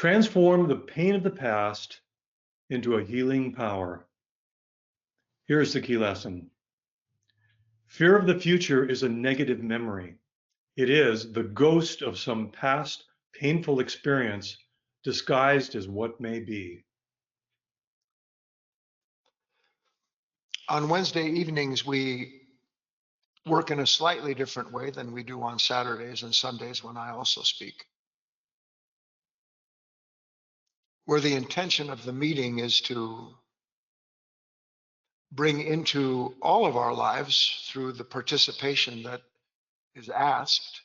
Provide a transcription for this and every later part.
Transform the pain of the past into a healing power. Here's the key lesson. Fear of the future is a negative memory. It is the ghost of some past painful experience disguised as what may be. On Wednesday evenings, we work in a slightly different way than we do on Saturdays and Sundays when I also speak, where the intention of the meeting is to bring into all of our lives through the participation that is asked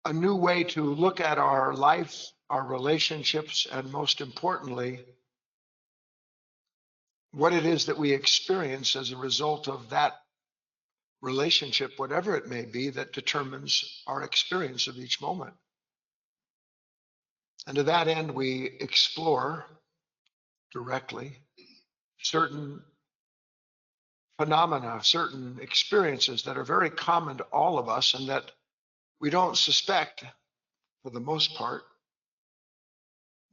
a new way to look at our life, our relationships, and most importantly, what it is that we experience as a result of that relationship, whatever it may be, that determines our experience of each moment. And to that end, we explore directly certain phenomena, certain experiences that are very common to all of us and that we don't suspect, for the most part,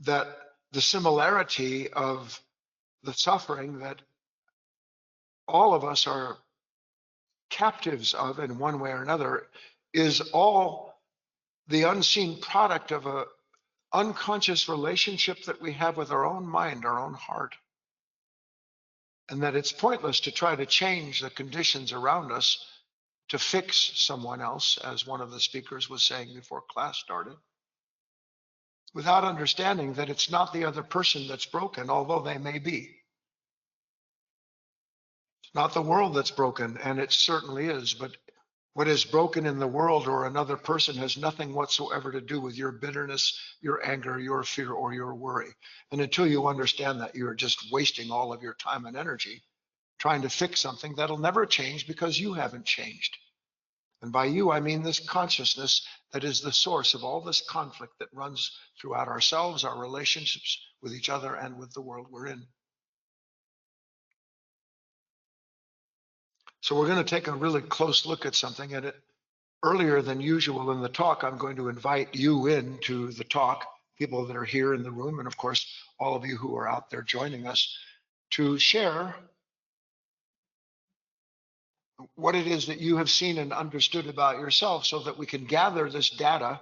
that the similarity of the suffering that all of us are captives of in one way or another is all the unseen product of a unconscious relationship that we have with our own mind, our own heart. And that it's pointless to try to change the conditions around us to fix someone else, as one of the speakers was saying before class started, without understanding that it's not the other person that's broken, although they may be. It's not the world that's broken, and it certainly is, but what is broken in the world or another person has nothing whatsoever to do with your bitterness, your anger, your fear, or your worry. And until you understand that, you're just wasting all of your time and energy trying to fix something that'll never change because you haven't changed. And by you, I mean this consciousness that is the source of all this conflict that runs throughout ourselves, our relationships with each other, and with the world we're in. So we're going to take a really close look at something. And earlier than usual in the talk, I'm going to invite you into the talk, people that are here in the room, and of course, all of you who are out there joining us, to share what it is that you have seen and understood about yourself so that we can gather this data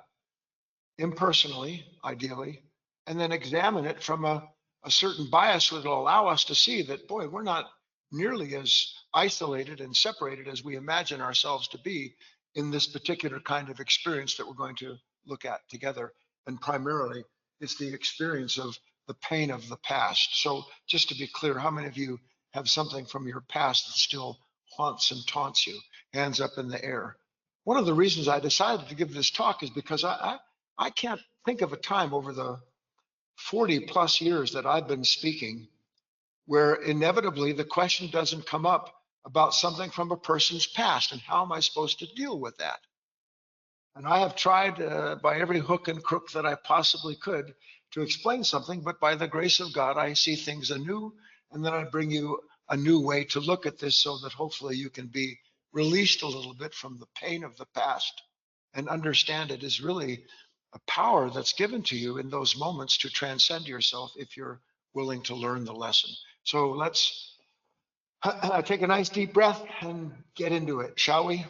impersonally, ideally, and then examine it from a certain bias that will allow us to see that, boy, we're not nearly as isolated and separated as we imagine ourselves to be in this particular kind of experience that we're going to look at together. And primarily, it's the experience of the pain of the past. So just to be clear, how many of you have something from your past that still haunts and taunts you? Hands up in the air. One of the reasons I decided to give this talk is because I can't think of a time over the 40 plus years that I've been speaking where inevitably the question doesn't come up about something from a person's past and how am I supposed to deal with that? And I have tried by every hook and crook that I possibly could to explain something, but by the grace of God, I see things anew, and then I bring you a new way to look at this so that hopefully you can be released a little bit from the pain of the past and understand it is really a power that's given to you in those moments to transcend yourself if you're willing to learn the lesson. So let's take a nice deep breath and get into it, shall we?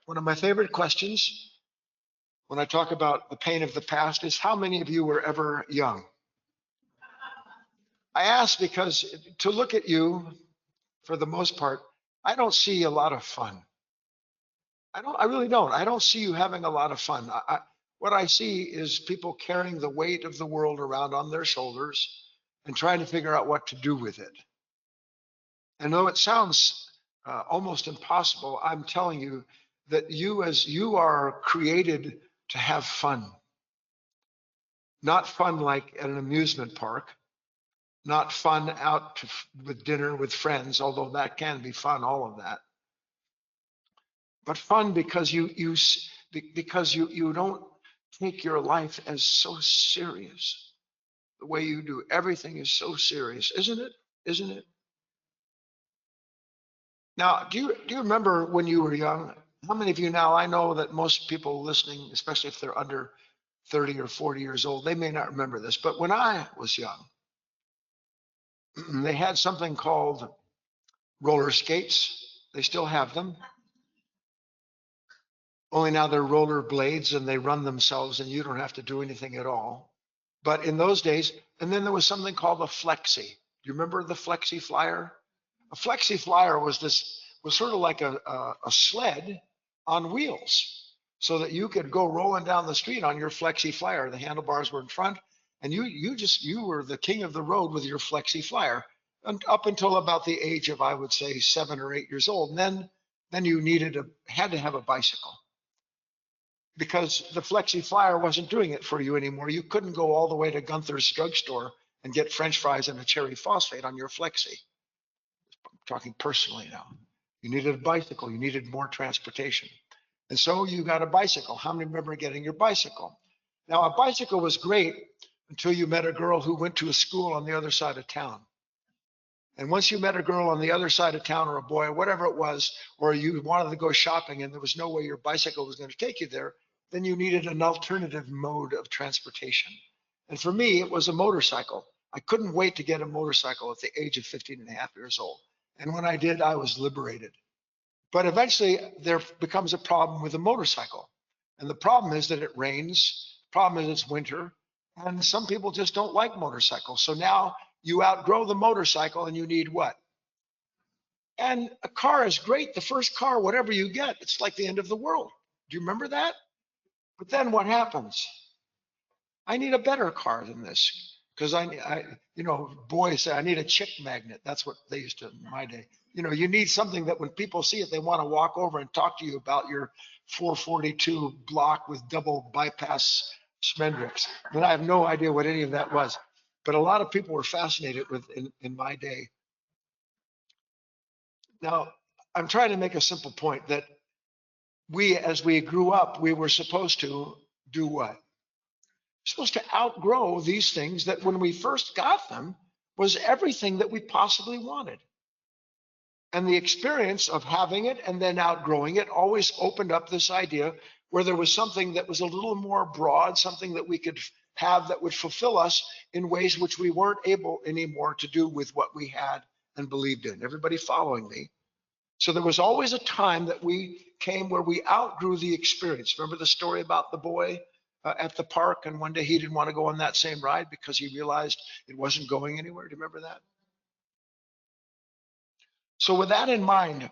One of my favorite questions when I talk about the pain of the past is how many of you were ever young? I ask because to look at you, for the most part, I don't see a lot of fun. I really don't. I don't see you having a lot of fun. What I see is people carrying the weight of the world around on their shoulders and trying to figure out what to do with it. And though it sounds almost impossible, I'm telling you that you are created to have fun. Not fun like at an amusement park, not fun out with dinner with friends, although that can be fun, all of that. But fun because you don't take your life as so serious the way you do. Everything is so serious, isn't it? Isn't it? Now, do you remember when you were young How many of you now, I know that most people listening, especially if they're under 30 or 40 years old, they may not remember this, but when I was young, they had something called roller skates. They still have them, only now they're roller blades and they run themselves and you don't have to do anything at all. But in those days, and then there was something called a flexi. Do you remember the flexi flyer? A flexi flyer was sort of like a sled on wheels, so that you could go rolling down the street on your flexi flyer. The handlebars were in front, and you were the king of the road with your flexi flyer, and up until about the age of, I would say, 7 or 8 years old. And then you had to have a bicycle, because the flexi flyer wasn't doing it for you anymore. You couldn't go all the way to Gunther's drugstore and get French fries and a cherry phosphate on your flexi. I'm talking personally now. You needed a bicycle. You needed more transportation. And so you got a bicycle. How many remember getting your bicycle? Now, a bicycle was great until you met a girl who went to a school on the other side of town. And once you met a girl on the other side of town, or a boy, or whatever it was, or you wanted to go shopping and there was no way your bicycle was going to take you there, then you needed an alternative mode of transportation. And for me, it was a motorcycle. I couldn't wait to get a motorcycle at the age of 15 and a half years old. And when I did, I was liberated. But eventually there becomes a problem with a motorcycle. And the problem is that it rains. The problem is it's winter. And some people just don't like motorcycles. So now you outgrow the motorcycle and you need what? And a car is great. The first car, whatever you get, it's like the end of the world. Do you remember that? But then what happens? I need a better car than this. Because boys say, I need a chick magnet. That's what they used to in my day. You need something that when people see it, they want to walk over and talk to you about your 442 block with double bypass Smendrix. And I have no idea what any of that was. But a lot of people were fascinated with in my day. Now, I'm trying to make a simple point that as we grew up, we were supposed to do what? Supposed to outgrow these things that when we first got them was everything that we possibly wanted. And the experience of having it and then outgrowing it always opened up this idea where there was something that was a little more broad, something that we could have that would fulfill us in ways which we weren't able anymore to do with what we had and believed in. Everybody following me? So there was always a time that we came where we outgrew the experience. Remember the story about the boy at the park, and one day he didn't want to go on that same ride because he realized it wasn't going anywhere? Do you remember that? So with that in mind,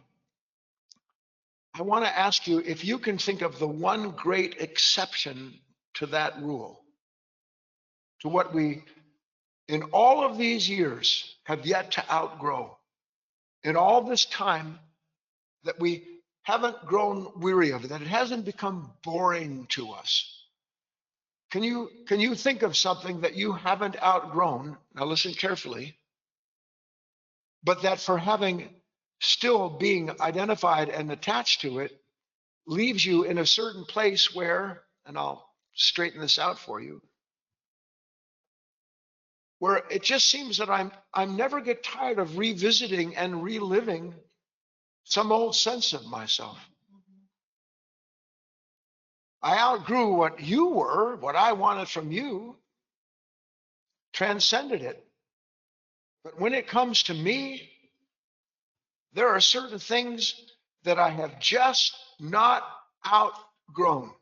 I want to ask you if you can think of the one great exception to that rule, to what we, in all of these years, have yet to outgrow. In all this time that we haven't grown weary of it, that it hasn't become boring to us. Can you think of something that you haven't outgrown? Now listen carefully. But that for having still being identified and attached to it leaves you in a certain place where, and I'll straighten this out for you, where it just seems that I'm never get tired of revisiting and reliving some old sense of myself. I outgrew what you were, what I wanted from you, transcended it. But when it comes to me, there are certain things that I have just not outgrown.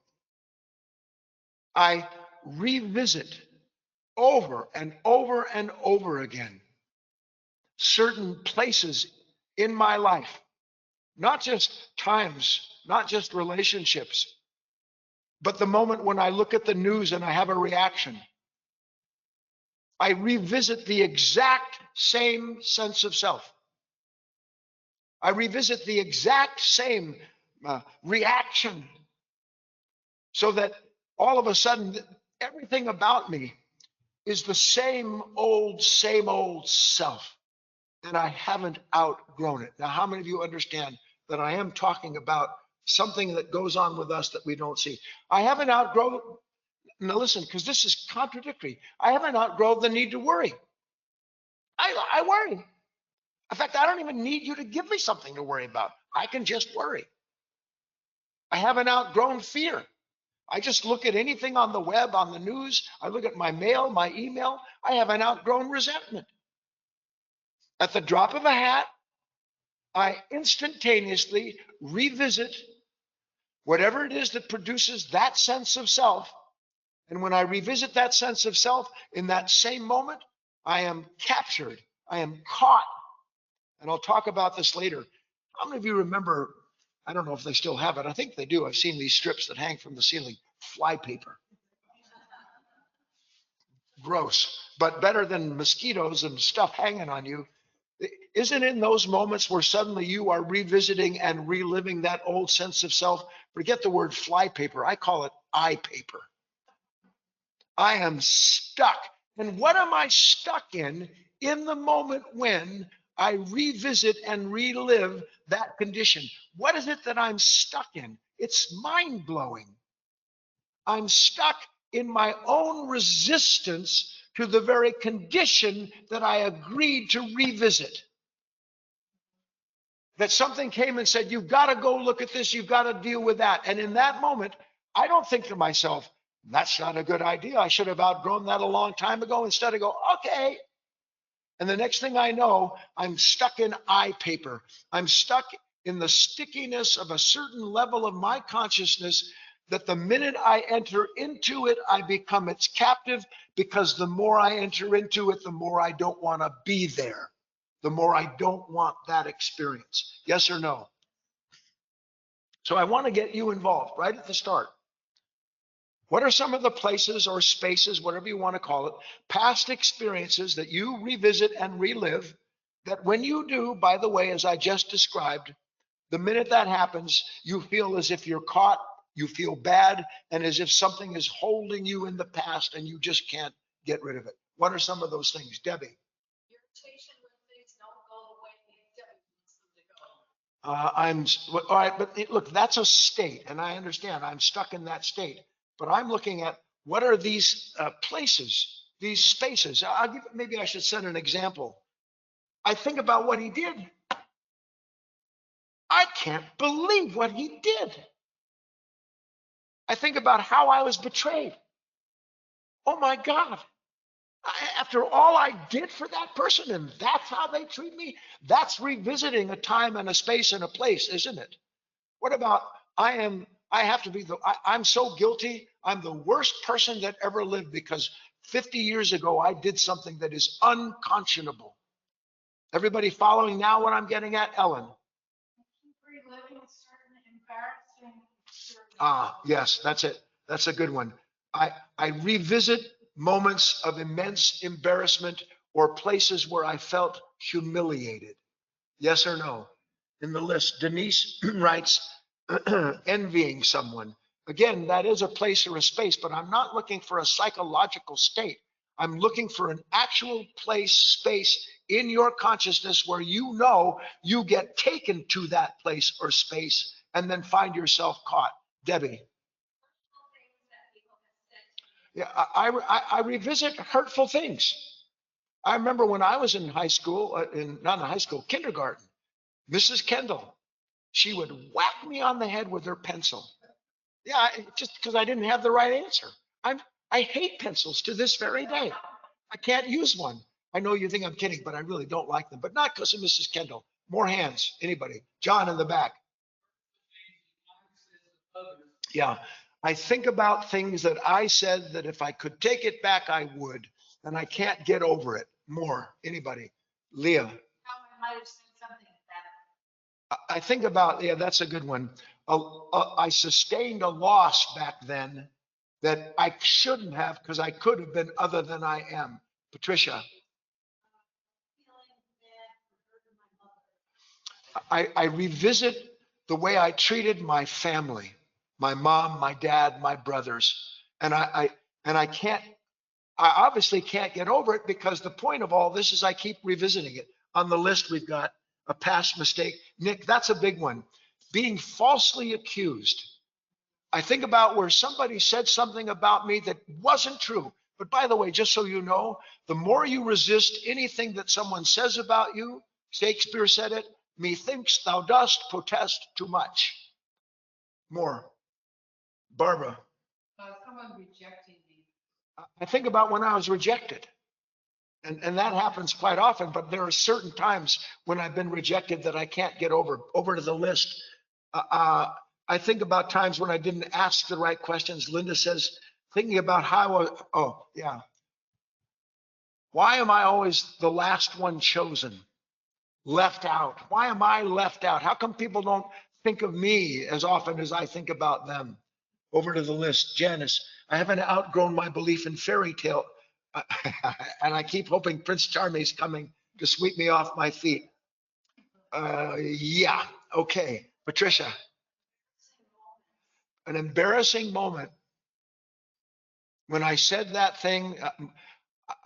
I revisit over and over and over again certain places in my life, not just times, not just relationships, but the moment when I look at the news and I have a reaction. I revisit the exact same sense of self. I revisit the exact same reaction, so that all of a sudden everything about me is the same old self, and I haven't outgrown it. Now, how many of you understand that I am talking about something that goes on with us that we don't see? I haven't outgrown. Now listen, because this is contradictory. I haven't outgrown the need to worry. I worry. In fact, I don't even need you to give me something to worry about. I can just worry. I haven't outgrown fear. I just look at anything on the web, on the news. I look at my mail, my email. I haven't outgrown resentment. At the drop of a hat, I instantaneously revisit whatever it is that produces that sense of self. And when I revisit that sense of self in that same moment, I am captured. I am caught. And I'll talk about this later. How many of you remember, I don't know if they still have it. I think they do. I've seen these strips that hang from the ceiling, fly paper. Gross, but better than mosquitoes and stuff hanging on you. Isn't it in those moments where suddenly you are revisiting and reliving that old sense of self? Forget the word fly paper. I call it eye paper. I am stuck. And what am I stuck in the moment when I revisit and relive that condition? What is it that I'm stuck in? It's mind blowing. I'm stuck in my own resistance to the very condition that I agreed to revisit. That something came and said, you've got to go look at this, you've got to deal with that. And in that moment, I don't think to myself, that's not a good idea. I should have outgrown that a long time ago. Instead, I go, okay. And the next thing I know, I'm stuck in eye paper. I'm stuck in the stickiness of a certain level of my consciousness that the minute I enter into it, I become its captive, because the more I enter into it, the more I don't want to be there. The more I don't want that experience. Yes or no? So I want to get you involved right at the start. What are some of the places or spaces, whatever you want to call it, past experiences that you revisit and relive, that when you do, by the way, as I just described, the minute that happens, you feel as if you're caught, you feel bad, and as if something is holding you in the past and you just can't get rid of it? What are some of those things, Debbie? Irritation when things don't go the way Debbie wants them to go. All right, but look, that's a state, and I understand I'm stuck in that state. But I'm looking at what are these places, these spaces. Maybe I should set an example. I think about what he did. I can't believe what he did. I think about how I was betrayed. Oh my God. After all I did for that person, and that's how they treat me, that's revisiting a time and a space and a place, isn't it? What about I'm so guilty. I'm the worst person that ever lived because 50 years ago, I did something that is unconscionable. Everybody following now what I'm getting at, Ellen? Reliving certain embarrassing. Yes, that's it. That's a good one. I revisit moments of immense embarrassment or places where I felt humiliated. Yes or no? In the list, Denise writes, envying someone. Again, that is a place or a space, but I'm not looking for a psychological state. I'm looking for an actual place, space in your consciousness where you know you get taken to that place or space and then find yourself caught. Debbie. Yeah, I revisit hurtful things. I remember when I was in high school, not in high school, kindergarten, Mrs. Kendall, she would whack me on the head with her pencil. Yeah, just because I didn't have the right answer. I hate pencils to this very day. I can't use one. I know you think I'm kidding, but I really don't like them. But not because of Mrs. Kendall. More hands. Anybody? John in the back. Yeah. I think about things that I said that if I could take it back, I would. And I can't get over it. More. Anybody? Leah. How I might have said something that. I think about, yeah, that's a good one. I sustained a loss back then that I shouldn't have, because I could have been other than I am. Patricia. I revisit the way I treated my family, my mom, my dad, my brothers, and I obviously can't get over it, because the point of all this is I keep revisiting it. On the list, we've got a past mistake. Nick, that's a big one. Being falsely accused. I think about where somebody said something about me that wasn't true. But by the way, just so you know, the more you resist anything that someone says about you, Shakespeare said it, methinks thou dost protest too much. More. Barbara. Someone rejecting me. I think about when I was rejected. And that happens quite often, but there are certain times when I've been rejected that I can't get over. Over to the list. I think about times when I didn't ask the right questions. Linda says, thinking about oh, yeah. Why am I always the last one chosen? Left out? Why am I left out? How come people don't think of me as often as I think about them? Over to the list. Janice, I haven't outgrown my belief in fairy tale. And I keep hoping Prince Charming's coming to sweep me off my feet. Yeah, okay. Patricia, an embarrassing moment when I said that thing.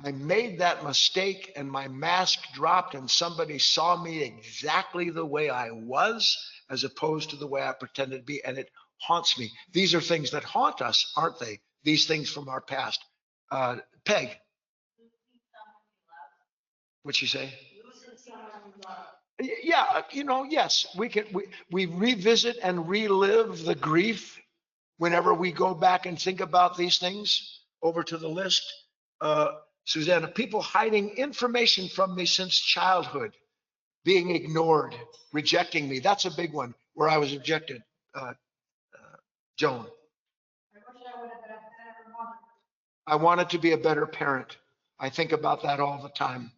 I made that mistake and my mask dropped and somebody saw me exactly the way I was as opposed to the way I pretended to be, and it haunts me. These are things that haunt us, aren't they? These things from our past. Peg. What'd she say? Yeah, yes, we revisit and relive the grief whenever we go back and think about these things. Over to the list. Susanna, people hiding information from me since childhood, being ignored, rejecting me. That's a big one where I was rejected. Joan. I wish I would have been a better mother. I wanted to be a better parent. I think about that all the time.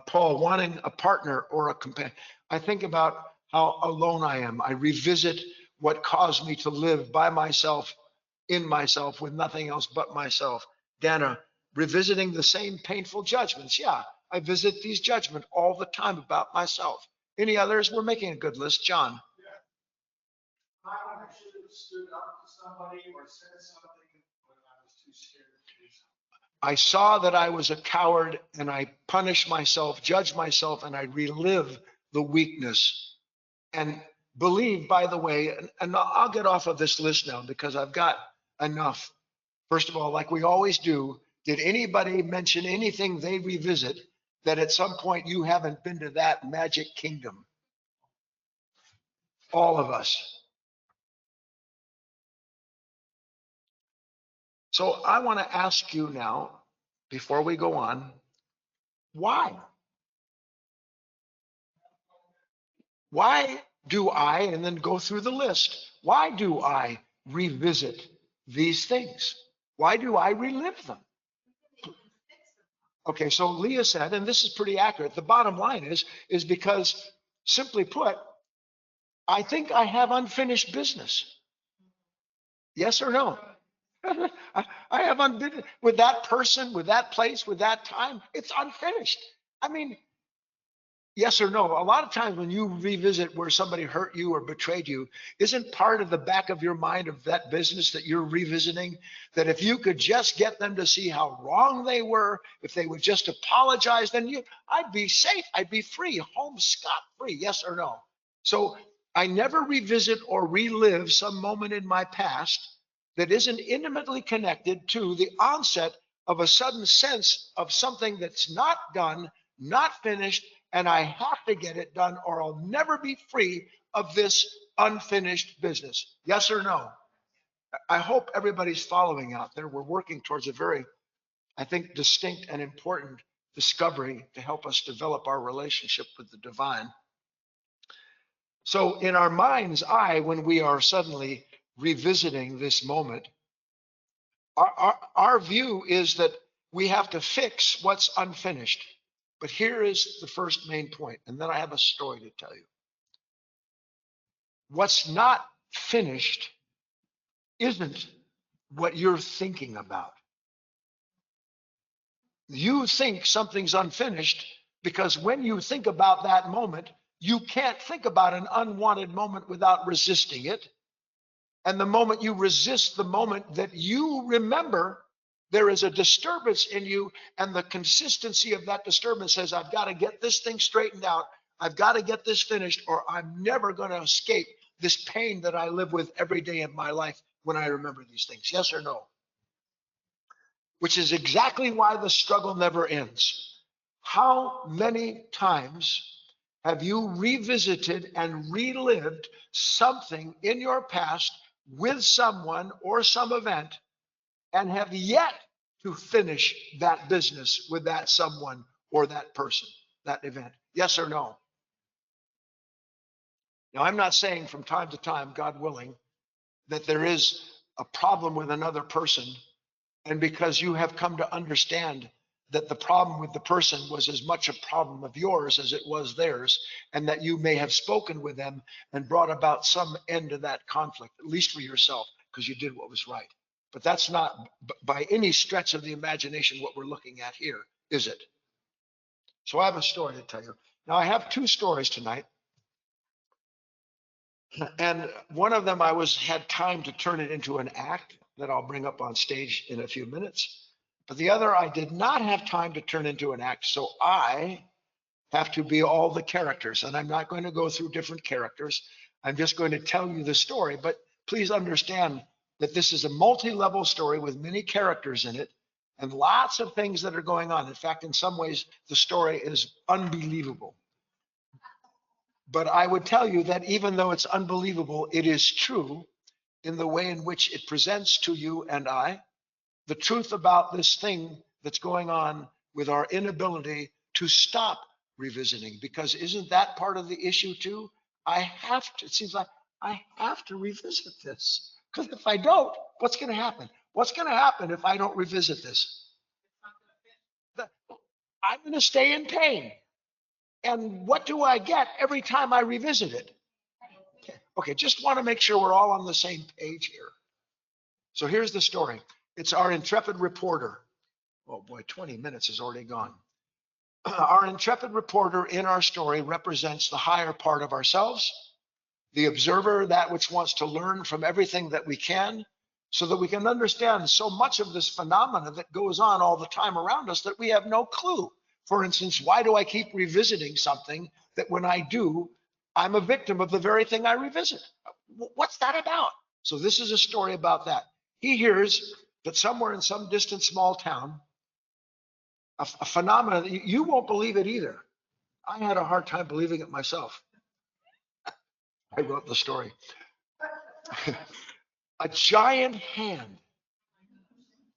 Paul, wanting a partner or a companion. I think about how alone I am. I revisit what caused me to live by myself, in myself, with nothing else but myself. Dana, revisiting the same painful judgments. Yeah, I visit these judgments all the time about myself. Any others? We're making a good list. John. I should have stood up to somebody or said something when I was too scared to do something. I saw that I was a coward and I punish myself, judge myself, and I relive the weakness. And believe, by the way, and I'll get off of this list now because I've got enough. First of all, like we always do, did anybody mention anything they revisit that at some point you haven't been to that magic kingdom? All of us. So I want to ask you now, before we go on, why? Why do I, and then go through the list, why do I revisit these things? Why do I relive them? Okay, so Leah said, and this is pretty accurate, the bottom line is because, simply put, I think I have unfinished business. Yes or no? I have unfinished with that person, with that place, with that time. It's unfinished. I mean, yes or no? A lot of times when you revisit where somebody hurt you or betrayed you, isn't part of the back of your mind of that business that you're revisiting, that if you could just get them to see how wrong they were, if they would just apologize, then I'd be safe, I'd be free, home scot-free, yes or no? So I never revisit or relive some moment in my past that isn't intimately connected to the onset of a sudden sense of something that's not done, not finished, and I have to get it done or I'll never be free of this unfinished business. Yes or no? I hope everybody's following out there. We're working towards a very, I think, distinct and important discovery to help us develop our relationship with the divine. So in our mind's eye, when we are suddenly revisiting this moment, our view is that we have to fix what's unfinished. But here is the first main point, and then I have a story to tell you. What's not finished isn't what you're thinking about. You think something's unfinished because when you think about that moment, you can't think about an unwanted moment without resisting it. And the moment you resist the moment that you remember, there is a disturbance in you, and the consistency of that disturbance says, I've got to get this thing straightened out. I've got to get this finished, or I'm never going to escape this pain that I live with every day of my life when I remember these things. Yes or no? Which is exactly why the struggle never ends. How many times have you revisited and relived something in your past with someone or some event and have yet to finish that business with that someone or that person, that event? Yes or no? Now, I'm not saying from time to time, God willing, that there is a problem with another person, and because you have come to understand that the problem with the person was as much a problem of yours as it was theirs, and that you may have spoken with them and brought about some end to that conflict, at least for yourself, because you did what was right. But that's not by any stretch of the imagination what we're looking at here, is it? So I have a story to tell you. Now, I have two stories tonight. And one of them had time to turn it into an act that I'll bring up on stage in a few minutes. But the other I did not have time to turn into an act. So I have to be all the characters. And I'm not going to go through different characters. I'm just going to tell you the story. But please understand that this is a multi-level story with many characters in it and lots of things that are going on. In fact, in some ways, the story is unbelievable. But I would tell you that even though it's unbelievable, it is true in the way in which it presents to you and I the truth about this thing that's going on with our inability to stop revisiting. Because isn't that part of the issue too? It seems like I have to revisit this. Because if I don't, what's going to happen? What's going to happen if I don't revisit this? I'm going to stay in pain. And what do I get every time I revisit it? Okay, just want to make sure we're all on the same page here. So here's the story. It's our intrepid reporter. Oh boy, 20 minutes is already gone. Our intrepid reporter in our story represents the higher part of ourselves, the observer, that which wants to learn from everything that we can, so that we can understand so much of this phenomena that goes on all the time around us that we have no clue. For instance, why do I keep revisiting something that when I do, I'm a victim of the very thing I revisit? What's that about? So this is a story about that. He hears that somewhere in some distant small town, a phenomenon, you won't believe it either. I had a hard time believing it myself. I wrote the story. A giant hand.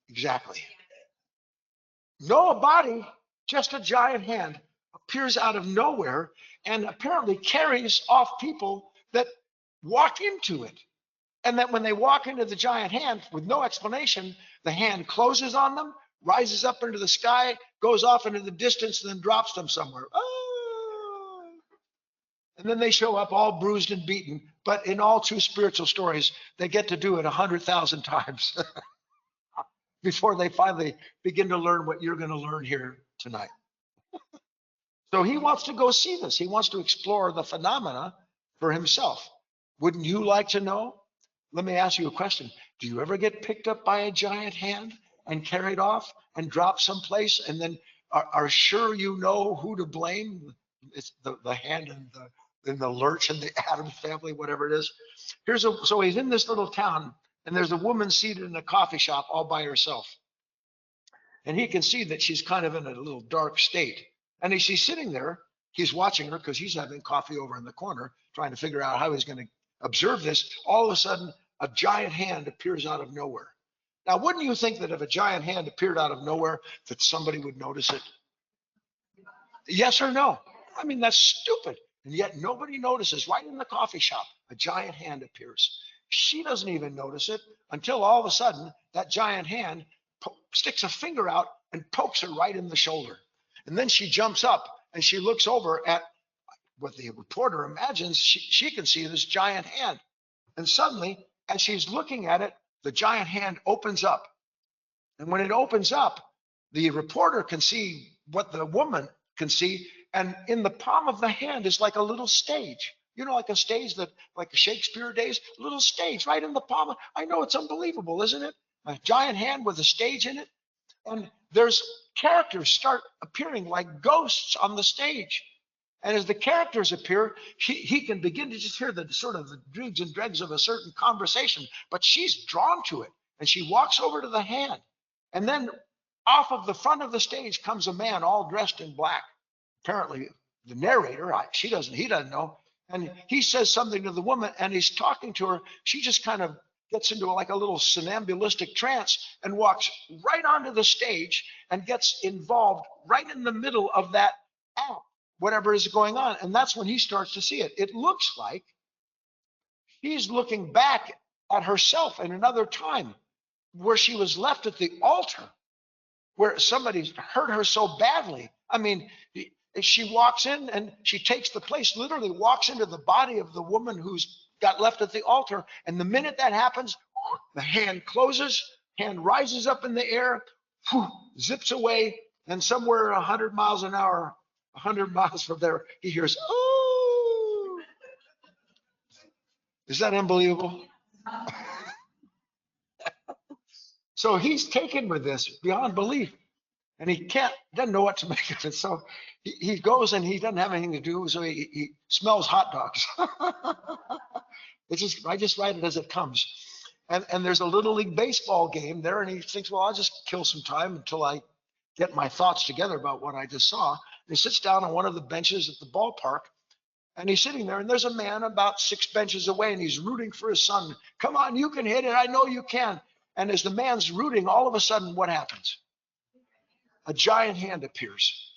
Exactly. No body, just a giant hand appears out of nowhere and apparently carries off people that walk into it. And that when they walk into the giant hand with no explanation, the hand closes on them, rises up into the sky, goes off into the distance, and then drops them somewhere. Ah! And then they show up all bruised and beaten. But in all true spiritual stories, they get to do it 100,000 times before they finally begin to learn what you're going to learn here tonight. So he wants to go see this. He wants to explore the phenomena for himself. Wouldn't you like to know? Let me ask you a question. Do you ever get picked up by a giant hand and carried off and dropped someplace and then are sure you know who to blame? It's the hand and the lurch and the Addams family, whatever it is. So he's in this little town and there's a woman seated in a coffee shop all by herself. And he can see that she's kind of in a little dark state. And as she's sitting there, he's watching her because he's having coffee over in the corner, trying to figure out how he's going to observe this. All of a sudden, a giant hand appears out of nowhere. Now, wouldn't you think that if a giant hand appeared out of nowhere, that somebody would notice it? Yes or no? I mean, that's stupid. And yet nobody notices. Right in the coffee shop, a giant hand appears. She doesn't even notice it until all of a sudden, that giant hand sticks a finger out and pokes her right in the shoulder. And then she jumps up and she looks over at what the reporter imagines she can see this giant hand. And suddenly, as she's looking at it, the giant hand opens up. And when it opens up, the reporter can see what the woman can see. And in the palm of the hand is like a little stage. You know, like a stage that, like Shakespeare days, a little stage right in the palm. I know, it's unbelievable, isn't it? A giant hand with a stage in it. And there's characters start appearing like ghosts on the stage. And as the characters appear, he can begin to just hear the sort of the dregs and dregs of a certain conversation, but she's drawn to it. And she walks over to the hand. And then off of the front of the stage comes a man all dressed in black. Apparently the narrator, he doesn't know. And he says something to the woman and he's talking to her. She just kind of gets into like a little somnambulistic trance and walks right onto the stage and gets involved right in the middle of that act, whatever is going on. And that's when he starts to see it. It looks like she's looking back at herself in another time where she was left at the altar, where somebody hurt her so badly. I mean, she walks in and she takes the place, literally walks into the body of the woman who's got left at the altar. And the minute that happens, the hand closes, hand rises up in the air, zips away, and somewhere 100 miles an hour, 100 miles from there, he hears, "Oh!" Is that unbelievable? So he's taken with this beyond belief, and he doesn't know what to make of it. So he goes and he doesn't have anything to do, so he smells hot dogs. I just write it as it comes. And there's a little league baseball game there, and he thinks, well, I'll just kill some time until I get my thoughts together about what I just saw. And he sits down on one of the benches at the ballpark, and he's sitting there, and there's a man about 6 benches away, and he's rooting for his son. Come on, you can hit it. I know you can. And as the man's rooting, all of a sudden, what happens? A giant hand appears,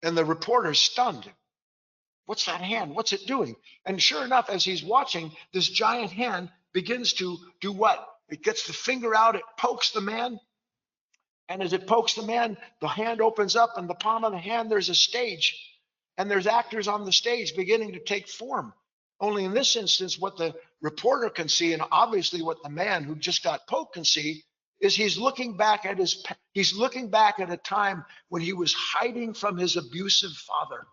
and the reporter's stunned. What's that hand? What's it doing? And sure enough, as he's watching, this giant hand begins to do what? It gets the finger out, it pokes the man. And as it pokes the man, the hand opens up, and the palm of the hand, there's a stage. And there's actors on the stage beginning to take form. Only in this instance, what the reporter can see, and obviously what the man who just got poked can see, is he's looking back at a time when he was hiding from his abusive father.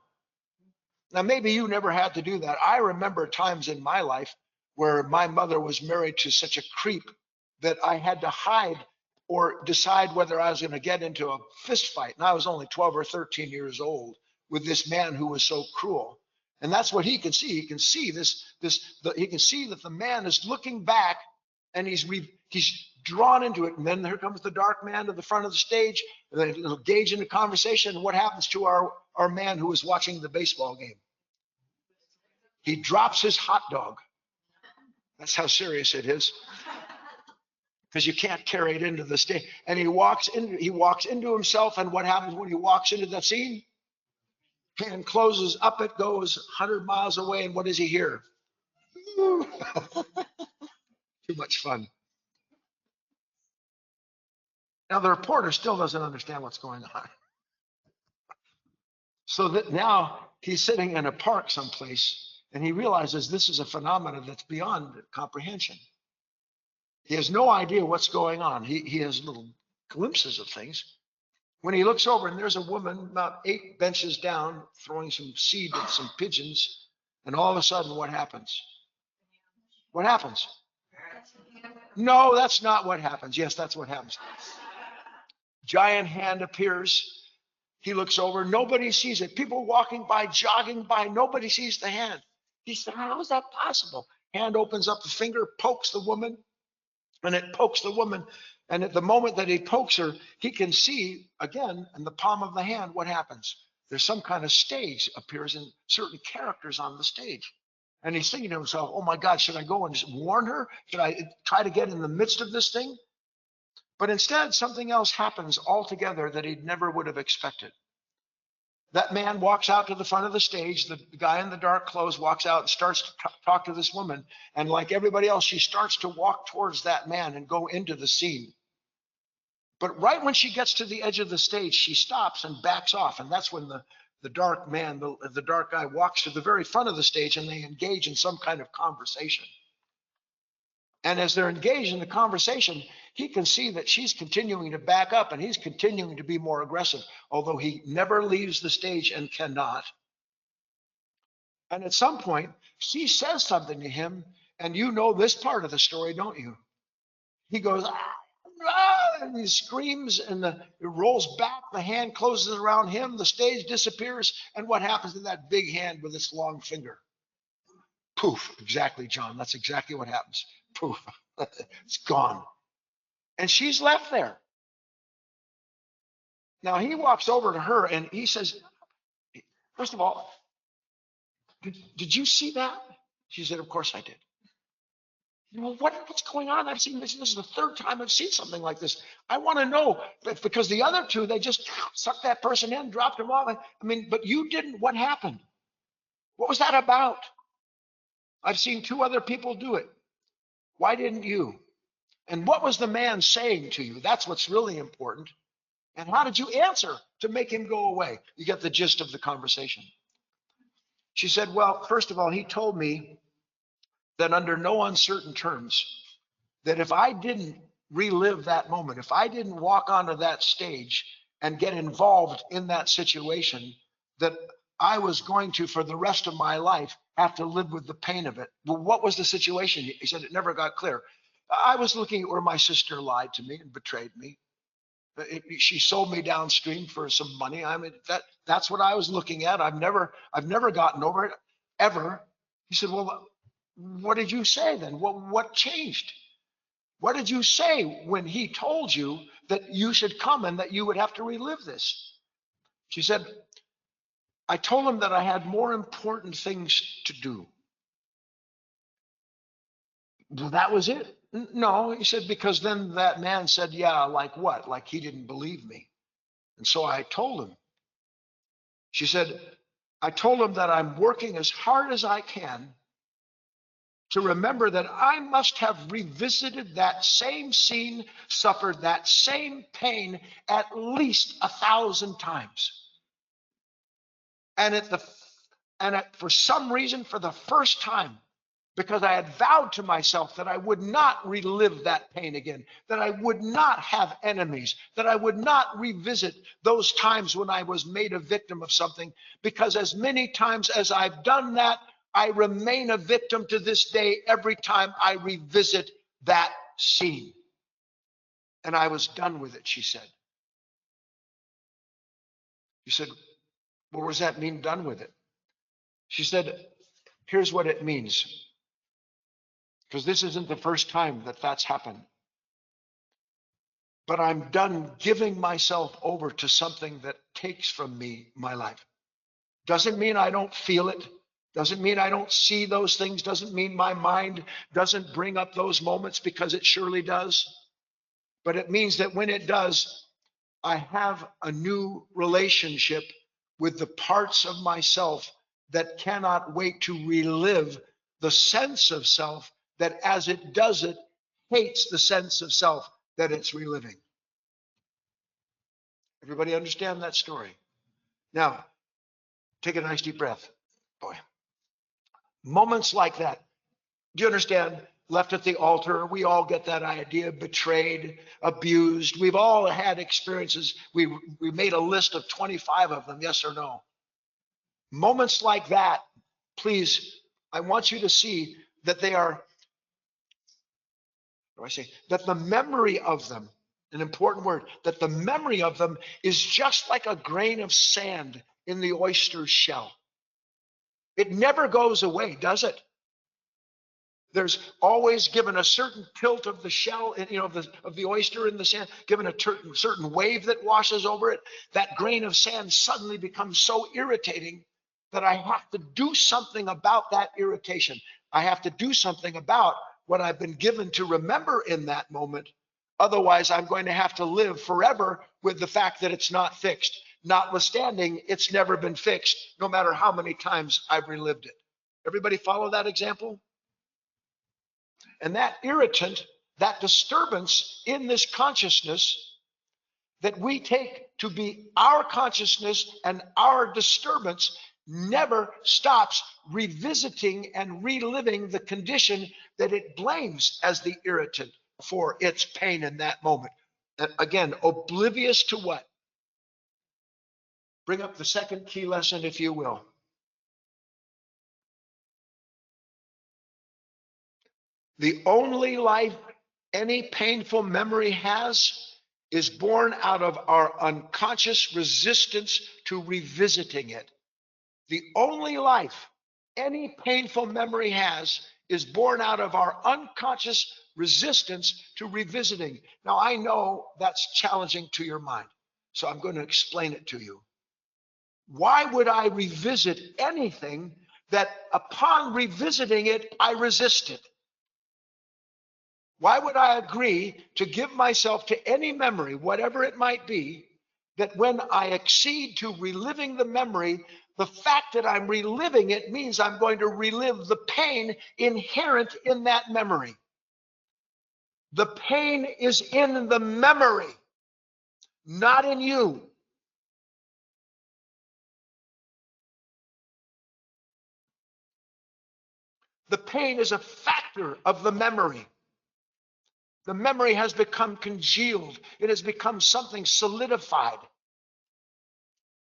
Now, maybe you never had to do that. I remember times in my life where my mother was married to such a creep that I had to hide or decide whether I was going to get into a fist fight. And I was only 12 or 13 years old with this man who was so cruel. And that's what he can see. He can see he can see that the man is looking back, and he's drawn into it. And then here comes the dark man to the front of the stage, and then he'll engage in a conversation. And what happens to our man who was watching the baseball game? He drops his hot dog. That's how serious it is, because you can't carry it into the stage. And he walks into himself. And what happens when he walks into that scene? Hand closes, up it goes, 100 miles away. And what does he hear? Too much fun. Now the reporter still doesn't understand what's going on. So that now he's sitting in a park someplace, and he realizes this is a phenomenon that's beyond comprehension. He has no idea what's going on. He has little glimpses of things. When he looks over, and there's a woman about 8 benches down throwing some seed at some pigeons, and all of a sudden, what happens? What happens? No, that's not what happens. Yes, that's what happens. Giant hand appears. He looks over. Nobody sees it. People walking by, jogging by. Nobody sees the hand. He said, how is that possible? Hand opens up, the finger pokes the woman, and it pokes the woman. And at the moment that he pokes her, he can see again in the palm of the hand what happens. There's some kind of stage appears, in certain characters on the stage. And he's thinking to himself, oh my God, should I go and just warn her? Should I try to get in the midst of this thing? But instead, something else happens altogether that he never would have expected. That man walks out to the front of the stage. The guy in the dark clothes walks out and starts to talk to this woman. And like everybody else, she starts to walk towards that man and go into the scene. But right when she gets to the edge of the stage, she stops and backs off. And that's when the dark man, the dark guy, walks to the very front of the stage, and they engage in some kind of conversation. And as they're engaged in the conversation, he can see that she's continuing to back up, and he's continuing to be more aggressive, although he never leaves the stage and cannot. And at some point, she says something to him, and you know this part of the story, don't you? He goes, ah, and he screams, and it rolls back. The hand closes around him. The stage disappears. And what happens to that big hand with its long finger? Poof. Exactly, John. That's exactly what happens. Poof. It's gone. And she's left there. Now he walks over to her and he says, First of all, did you see that? She said, of course I did. Well, what's going on? I've seen this. This is the third time I've seen something like this. I want to know, because the other two, they just sucked that person in, dropped him off. I mean, but you didn't. What happened? What was that about? I've seen two other people do it. Why didn't you? And what was the man saying to you? That's what's really important. And how did you answer to make him go away? You get the gist of the conversation. She said, well, first of all, he told me that under no uncertain terms, that if I didn't relive that moment, if I didn't walk onto that stage and get involved in that situation, that I was going to, for the rest of my life, have to live with the pain of it. Well, what was the situation? He said it never got clear. I was looking at where my sister lied to me and betrayed me. She sold me downstream for some money. I mean, that's what I was looking at. I've never gotten over it, ever. He said, well, what did you say then? What changed? What did you say when he told you that you should come and that you would have to relive this? She said, I told him that I had more important things to do. Well, that was it. No, he said, because then that man said, yeah, like what? Like he didn't believe me. And so I told him. She said, I told him that I'm working as hard as I can to remember that I must have revisited that same scene, suffered that same pain at least 1,000 times. And for some reason, for the first time, because I had vowed to myself that I would not relive that pain again, that I would not have enemies, that I would not revisit those times when I was made a victim of something, because as many times as I've done that, I remain a victim to this day every time I revisit that scene. And I was done with it, she said. You said, well, what does that mean, done with it? She said, here's what it means. Because this isn't the first time that that's happened. But I'm done giving myself over to something that takes from me my life. Doesn't mean I don't feel it. Doesn't mean I don't see those things. Doesn't mean my mind doesn't bring up those moments, because it surely does. But it means that when it does, I have a new relationship with the parts of myself that cannot wait to relive the sense of self that, as it does it, hates the sense of self that it's reliving. Everybody understand that story? Now, take a nice deep breath. Boy, moments like that. Do you understand? Left at the altar, we all get that idea, betrayed, abused. We've all had experiences. We made a list of 25 of them, yes or no? Moments like that, please, I want you to see that they are, what do I say? That the memory of them, an important word, that the memory of them is just like a grain of sand in the oyster's shell. It never goes away, does it? There's always, given a certain tilt of the shell, of the oyster in the sand, given a certain wave that washes over it, that grain of sand suddenly becomes so irritating that I have to do something about that irritation. I have to do something about what I've been given to remember in that moment. Otherwise, I'm going to have to live forever with the fact that it's not fixed. Notwithstanding, it's never been fixed, no matter how many times I've relived it. Everybody follow that example? And that irritant, that disturbance in this consciousness that we take to be our consciousness and our disturbance, never stops revisiting and reliving the condition that it blames as the irritant for its pain in that moment. And again, oblivious to what? Bring up the second key lesson, if you will. The only life any painful memory has is born out of our unconscious resistance to revisiting it. The only life any painful memory has is born out of our unconscious resistance to revisiting. Now, I know that's challenging to your mind, so I'm going to explain it to you. Why would I revisit anything that upon revisiting it, I resisted? Why would I agree to give myself to any memory, whatever it might be, that when I accede to reliving the memory, the fact that I'm reliving it means I'm going to relive the pain inherent in that memory. The pain is in the memory, not in you. The pain is a factor of the memory. The memory has become congealed. It has become something solidified.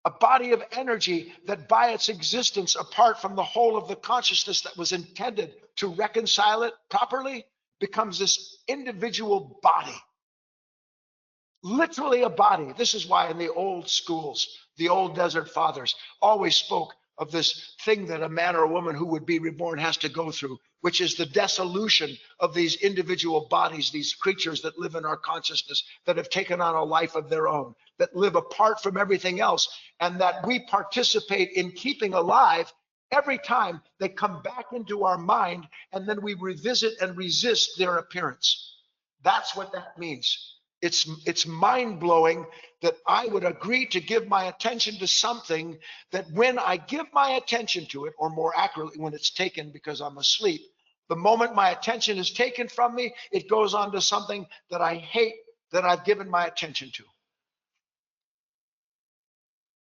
A body of energy that by its existence, apart from the whole of the consciousness that was intended to reconcile it properly, becomes this individual body. Literally a body. This is why in the old schools, the old desert fathers always spoke of this thing that a man or a woman who would be reborn has to go through, which is the dissolution of these individual bodies, these creatures that live in our consciousness, that have taken on a life of their own, that live apart from everything else, and that we participate in keeping alive every time they come back into our mind, and then we revisit and resist their appearance. That's what that means. It's mind-blowing that I would agree to give my attention to something that when I give my attention to it, or more accurately, when it's taken because I'm asleep, the moment my attention is taken from me, it goes on to something that I hate that I've given my attention to.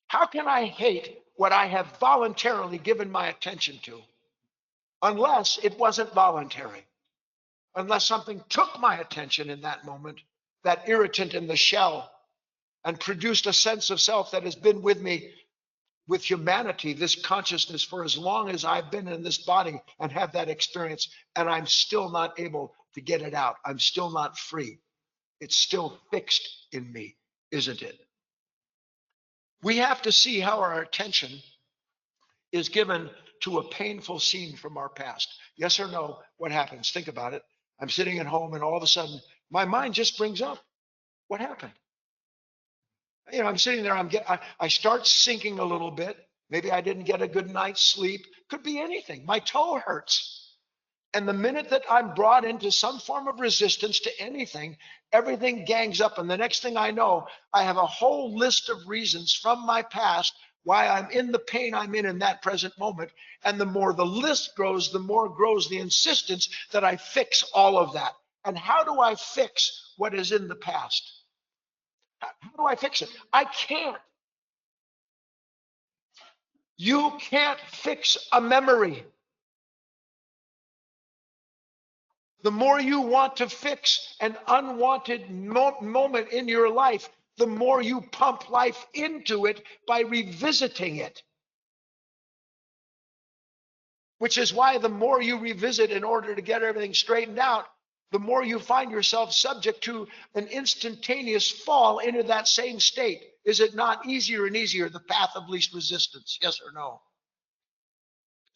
How can I hate what I have voluntarily given my attention to? Unless it wasn't voluntary. Unless something took my attention in that moment, that irritant in the shell, and produced a sense of self that has been with me, with humanity, this consciousness, for as long as I've been in this body and have that experience, and I'm still not able to get it out. I'm still not free. It's still fixed in me, isn't it? We have to see how our attention is given to a painful scene from our past. Yes or no? What happens? Think about it. I'm sitting at home and all of a sudden my mind just brings up what happened. You know, I'm sitting there, I start sinking a little bit. Maybe I didn't get a good night's sleep. Could be anything. My toe hurts. And the minute that I'm brought into some form of resistance to anything, everything gangs up. And the next thing I know, I have a whole list of reasons from my past why I'm in the pain I'm in that present moment. And the more the list grows, the more grows the insistence that I fix all of that. And how do I fix what is in the past? How do I fix it? I can't. You can't fix a memory. The more you want to fix an unwanted moment in your life, the more you pump life into it by revisiting it. Which is why the more you revisit in order to get everything straightened out, the more you find yourself subject to an instantaneous fall into that same state. Is it not easier and easier, the path of least resistance? Yes or no?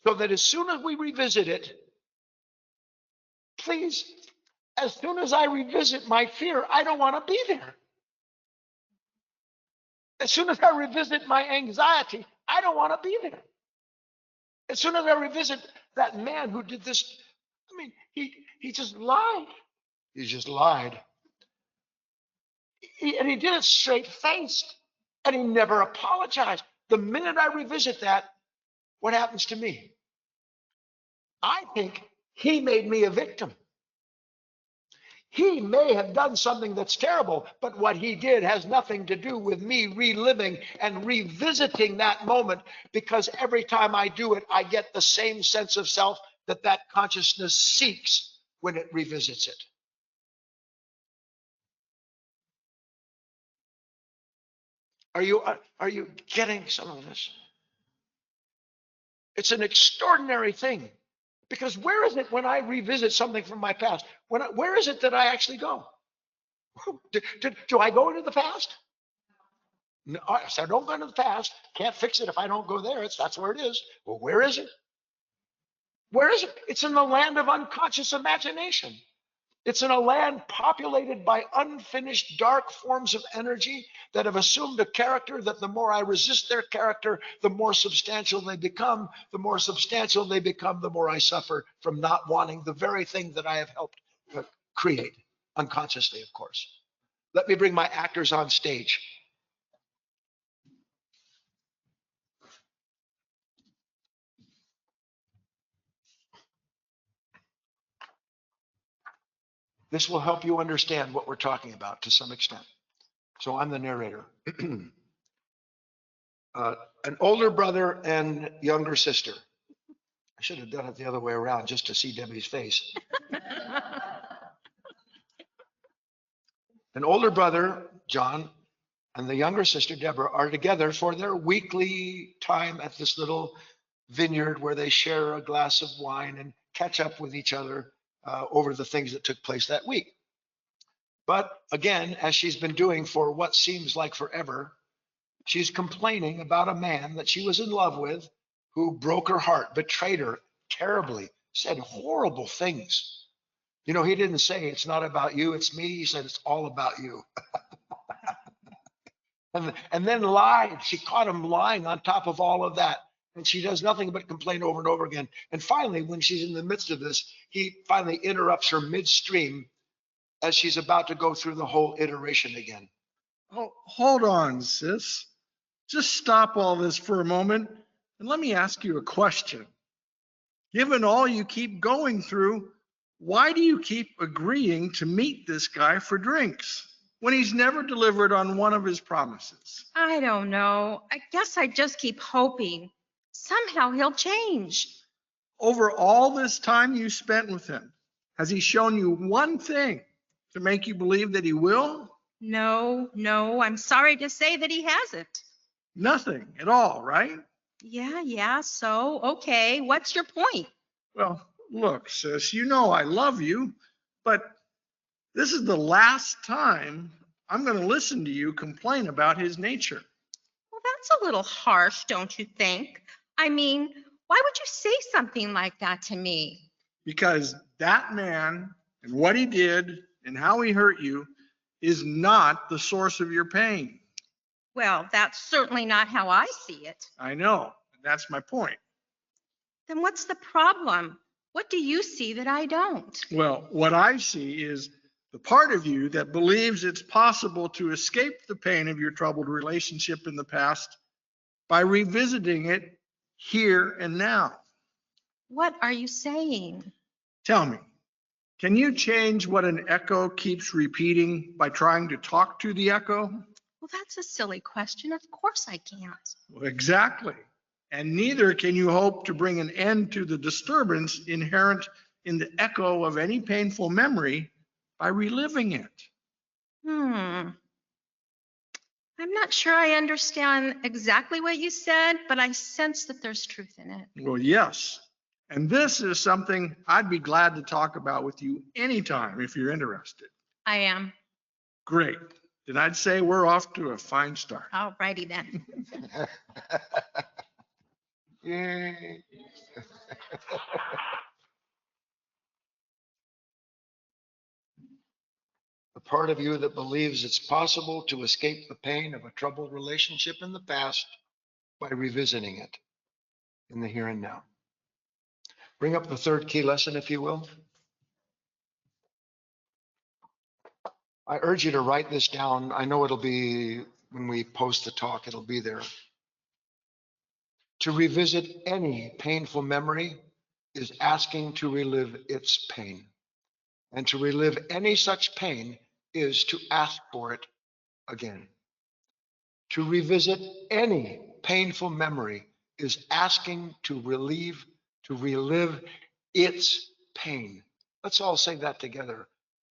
So that as soon as we revisit it, please, as soon as I revisit my fear, I don't want to be there. As soon as I revisit my anxiety, I don't want to be there. As soon as I revisit that man who did this, I mean, he just lied. He just lied. And he did it straight-faced, and he never apologized. The minute I revisit that, what happens to me? I think he made me a victim. He may have done something that's terrible, but what he did has nothing to do with me reliving and revisiting that moment, because every time I do it, I get the same sense of self that that consciousness seeks when it revisits it. Are you getting some of this? It's an extraordinary thing, because where is it when I revisit something from my past? Where is it that I actually go? Do I go into the past? No, so I don't go into the past. Can't fix it if I don't go there. That's where it is. Well, where is it? Where is it? It's in the land of unconscious imagination. It's in a land populated by unfinished dark forms of energy that have assumed a character that the more I resist their character, the more substantial they become. The more substantial they become, the more I suffer from not wanting the very thing that I have helped create, unconsciously, of course. Let me bring my actors on stage. This will help you understand what we're talking about to some extent. So I'm the narrator. An older brother and younger sister. I should have done it the other way around just to see Debbie's face. An older brother, John, and the younger sister, Deborah, are together for their weekly time at this little vineyard where they share a glass of wine and catch up with each other over the things that took place that week. But again, as she's been doing for what seems like forever, she's complaining about a man that she was in love with who broke her heart, betrayed her terribly, said horrible things. You know, he didn't say it's not about you, it's me. He said it's all about you. and then lied. She caught him lying on top of all of that. And she does nothing but complain over and over again. And finally, when she's in the midst of this, he finally interrupts her midstream as she's about to go through the whole iteration again. Oh, hold on, sis. Just stop all this for a moment and let me ask you a question. Given all you keep going through, why do you keep agreeing to meet this guy for drinks when he's never delivered on one of his promises? I don't know. I guess I just keep hoping somehow he'll change. Over all this time you spent with him, has he shown you one thing to make you believe that he will? No, I'm sorry to say that he hasn't. Nothing at all, right? Yeah, so, okay, what's your point? Well, look, sis, you know I love you, but this is the last time I'm going to listen to you complain about his nature. Well, that's a little harsh, don't you think? I mean, why would you say something like that to me? Because that man and what he did and how he hurt you is not the source of your pain. Well, that's certainly not how I see it. I know. That's my point. Then what's the problem? What do you see that I don't? Well, what I see is the part of you that believes it's possible to escape the pain of your troubled relationship in the past by revisiting it here and now. What are you saying? Tell me, can you change what an echo keeps repeating by trying to talk to the echo? Well, that's a silly question. Of course I can't. Well, exactly. And neither can you hope to bring an end to the disturbance inherent in the echo of any painful memory by reliving it. I'm not sure I understand exactly what you said, but I sense that there's truth in it. Well, yes. And this is something I'd be glad to talk about with you anytime if you're interested. I am. Great. Then I'd say we're off to a fine start. All righty then. Yay. The part of you that believes it's possible to escape the pain of a troubled relationship in the past by revisiting it in the here and now. Bring up the third key lesson, if you will. I urge you to write this down. I know it'll be, when we post the talk, it'll be there. To revisit any painful memory is asking to relive its pain. And to relive any such pain is to ask for it again. To revisit any painful memory is asking to relive its pain. Let's all say that together.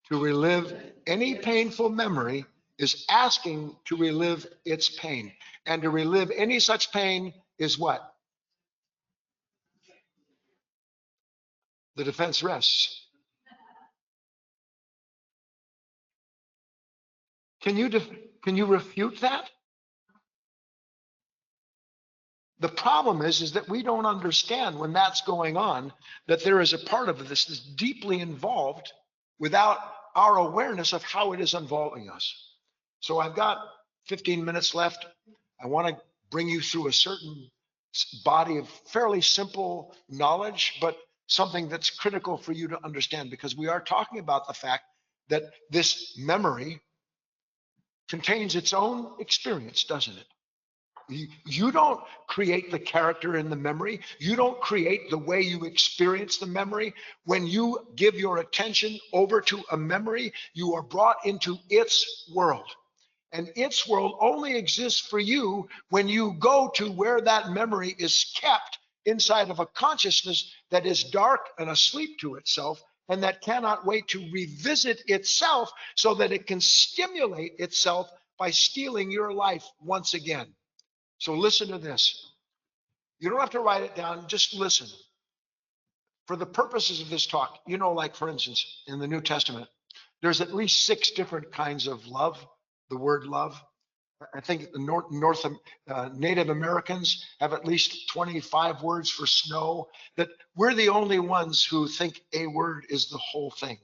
To relive any painful memory is asking to relive its pain. And to relive any such pain is what? The defense rests. Can you refute that? The problem is that we don't understand when that's going on, that there is a part of this that's deeply involved without our awareness of how it is involving us. So I've got 15 minutes left. I want to bring you through a certain body of fairly simple knowledge, but something that's critical for you to understand, because we are talking about the fact that this memory contains its own experience, doesn't it? You don't create the character in the memory. You don't create the way you experience the memory. When you give your attention over to a memory, you are brought into its world. And its world only exists for you when you go to where that memory is kept inside of a consciousness that is dark and asleep to itself, and that cannot wait to revisit itself so that it can stimulate itself by stealing your life once again. So listen to this. You don't have to write it down, just listen. For the purposes of this talk, like for instance, in the New Testament, there's at least 6 different kinds of love, the word love. I think the Native Americans have at least 25 words for snow, that we're the only ones who think a word is the whole thing.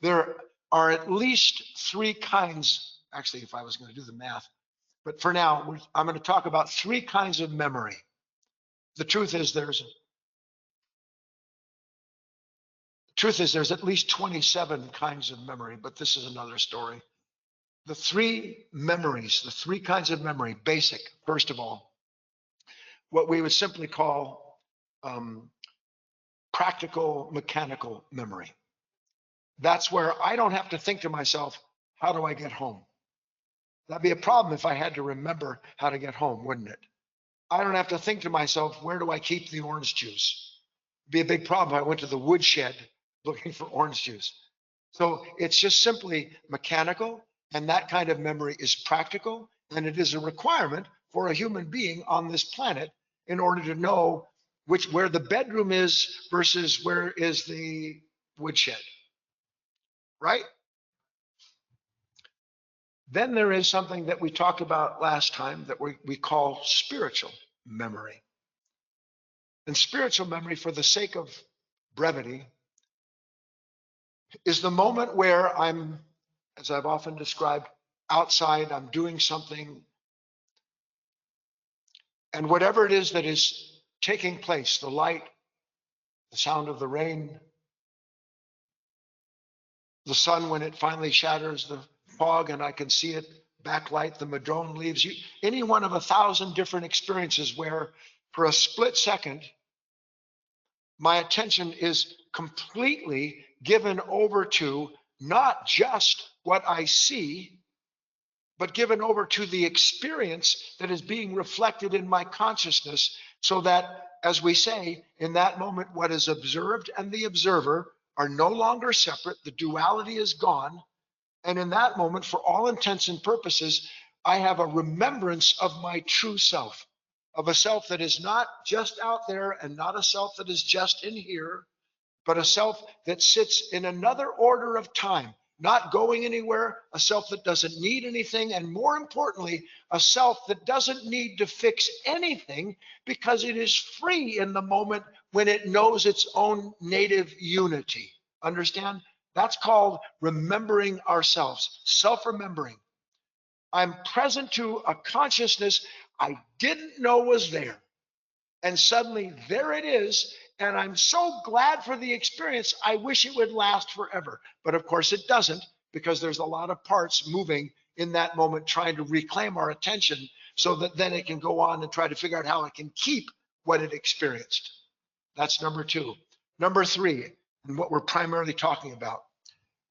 There are at least 3 kinds, actually, if I was going to do the math, but for now, I'm going to talk about 3 kinds of memory. The truth is there's at least 27 kinds of memory, but this is another story. The 3 memories, the 3 kinds of memory, basic, first of all, what we would simply call practical mechanical memory. That's where I don't have to think to myself, how do I get home? That'd be a problem if I had to remember how to get home, wouldn't it? I don't have to think to myself, where do I keep the orange juice? It'd be a big problem if I went to the woodshed looking for orange juice. So it's just simply mechanical, and that kind of memory is practical, and it is a requirement for a human being on this planet in order to know where the bedroom is versus where is the woodshed, right? Then there is something that we talked about last time that we call spiritual memory. And spiritual memory, for the sake of brevity, is the moment where I'm, as I've often described, outside, I'm doing something, and whatever it is that is taking place, the light, the sound of the rain, the sun when it finally shatters the fog and I can see it backlight, the madrone leaves, any one of 1,000 different experiences where for a split second, my attention is completely given over to not just what I see, but given over to the experience that is being reflected in my consciousness, so that, as we say, in that moment, what is observed and the observer are no longer separate. The duality is gone. And in that moment, for all intents and purposes, I have a remembrance of my true self, of a self that is not just out there and not a self that is just in here, but a self that sits in another order of time, not going anywhere, a self that doesn't need anything, and more importantly, a self that doesn't need to fix anything because it is free in the moment when it knows its own native unity. Understand? That's called remembering ourselves, self-remembering. I'm present to a consciousness I didn't know was there. And suddenly there it is. And I'm so glad for the experience. I wish it would last forever. But of course it doesn't, because there's a lot of parts moving in that moment trying to reclaim our attention so that then it can go on and try to figure out how it can keep what it experienced. That's number 2. Number 3, and what we're primarily talking about,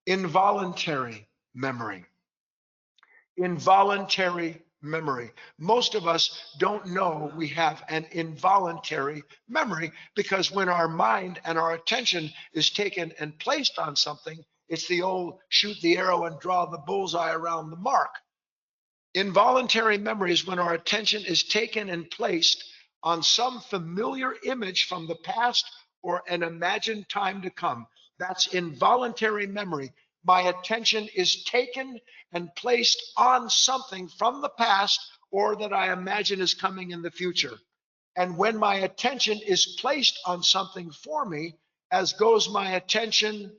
involuntary memory. Involuntary memory. Most of us don't know we have an involuntary memory, because when our mind and our attention is taken and placed on something, it's the old shoot the arrow and draw the bullseye around the mark. Involuntary memory is when our attention is taken and placed on some familiar image from the past or an imagined time to come. That's involuntary memory. My attention is taken and placed on something from the past or that I imagine is coming in the future. And when my attention is placed on something for me, as goes my attention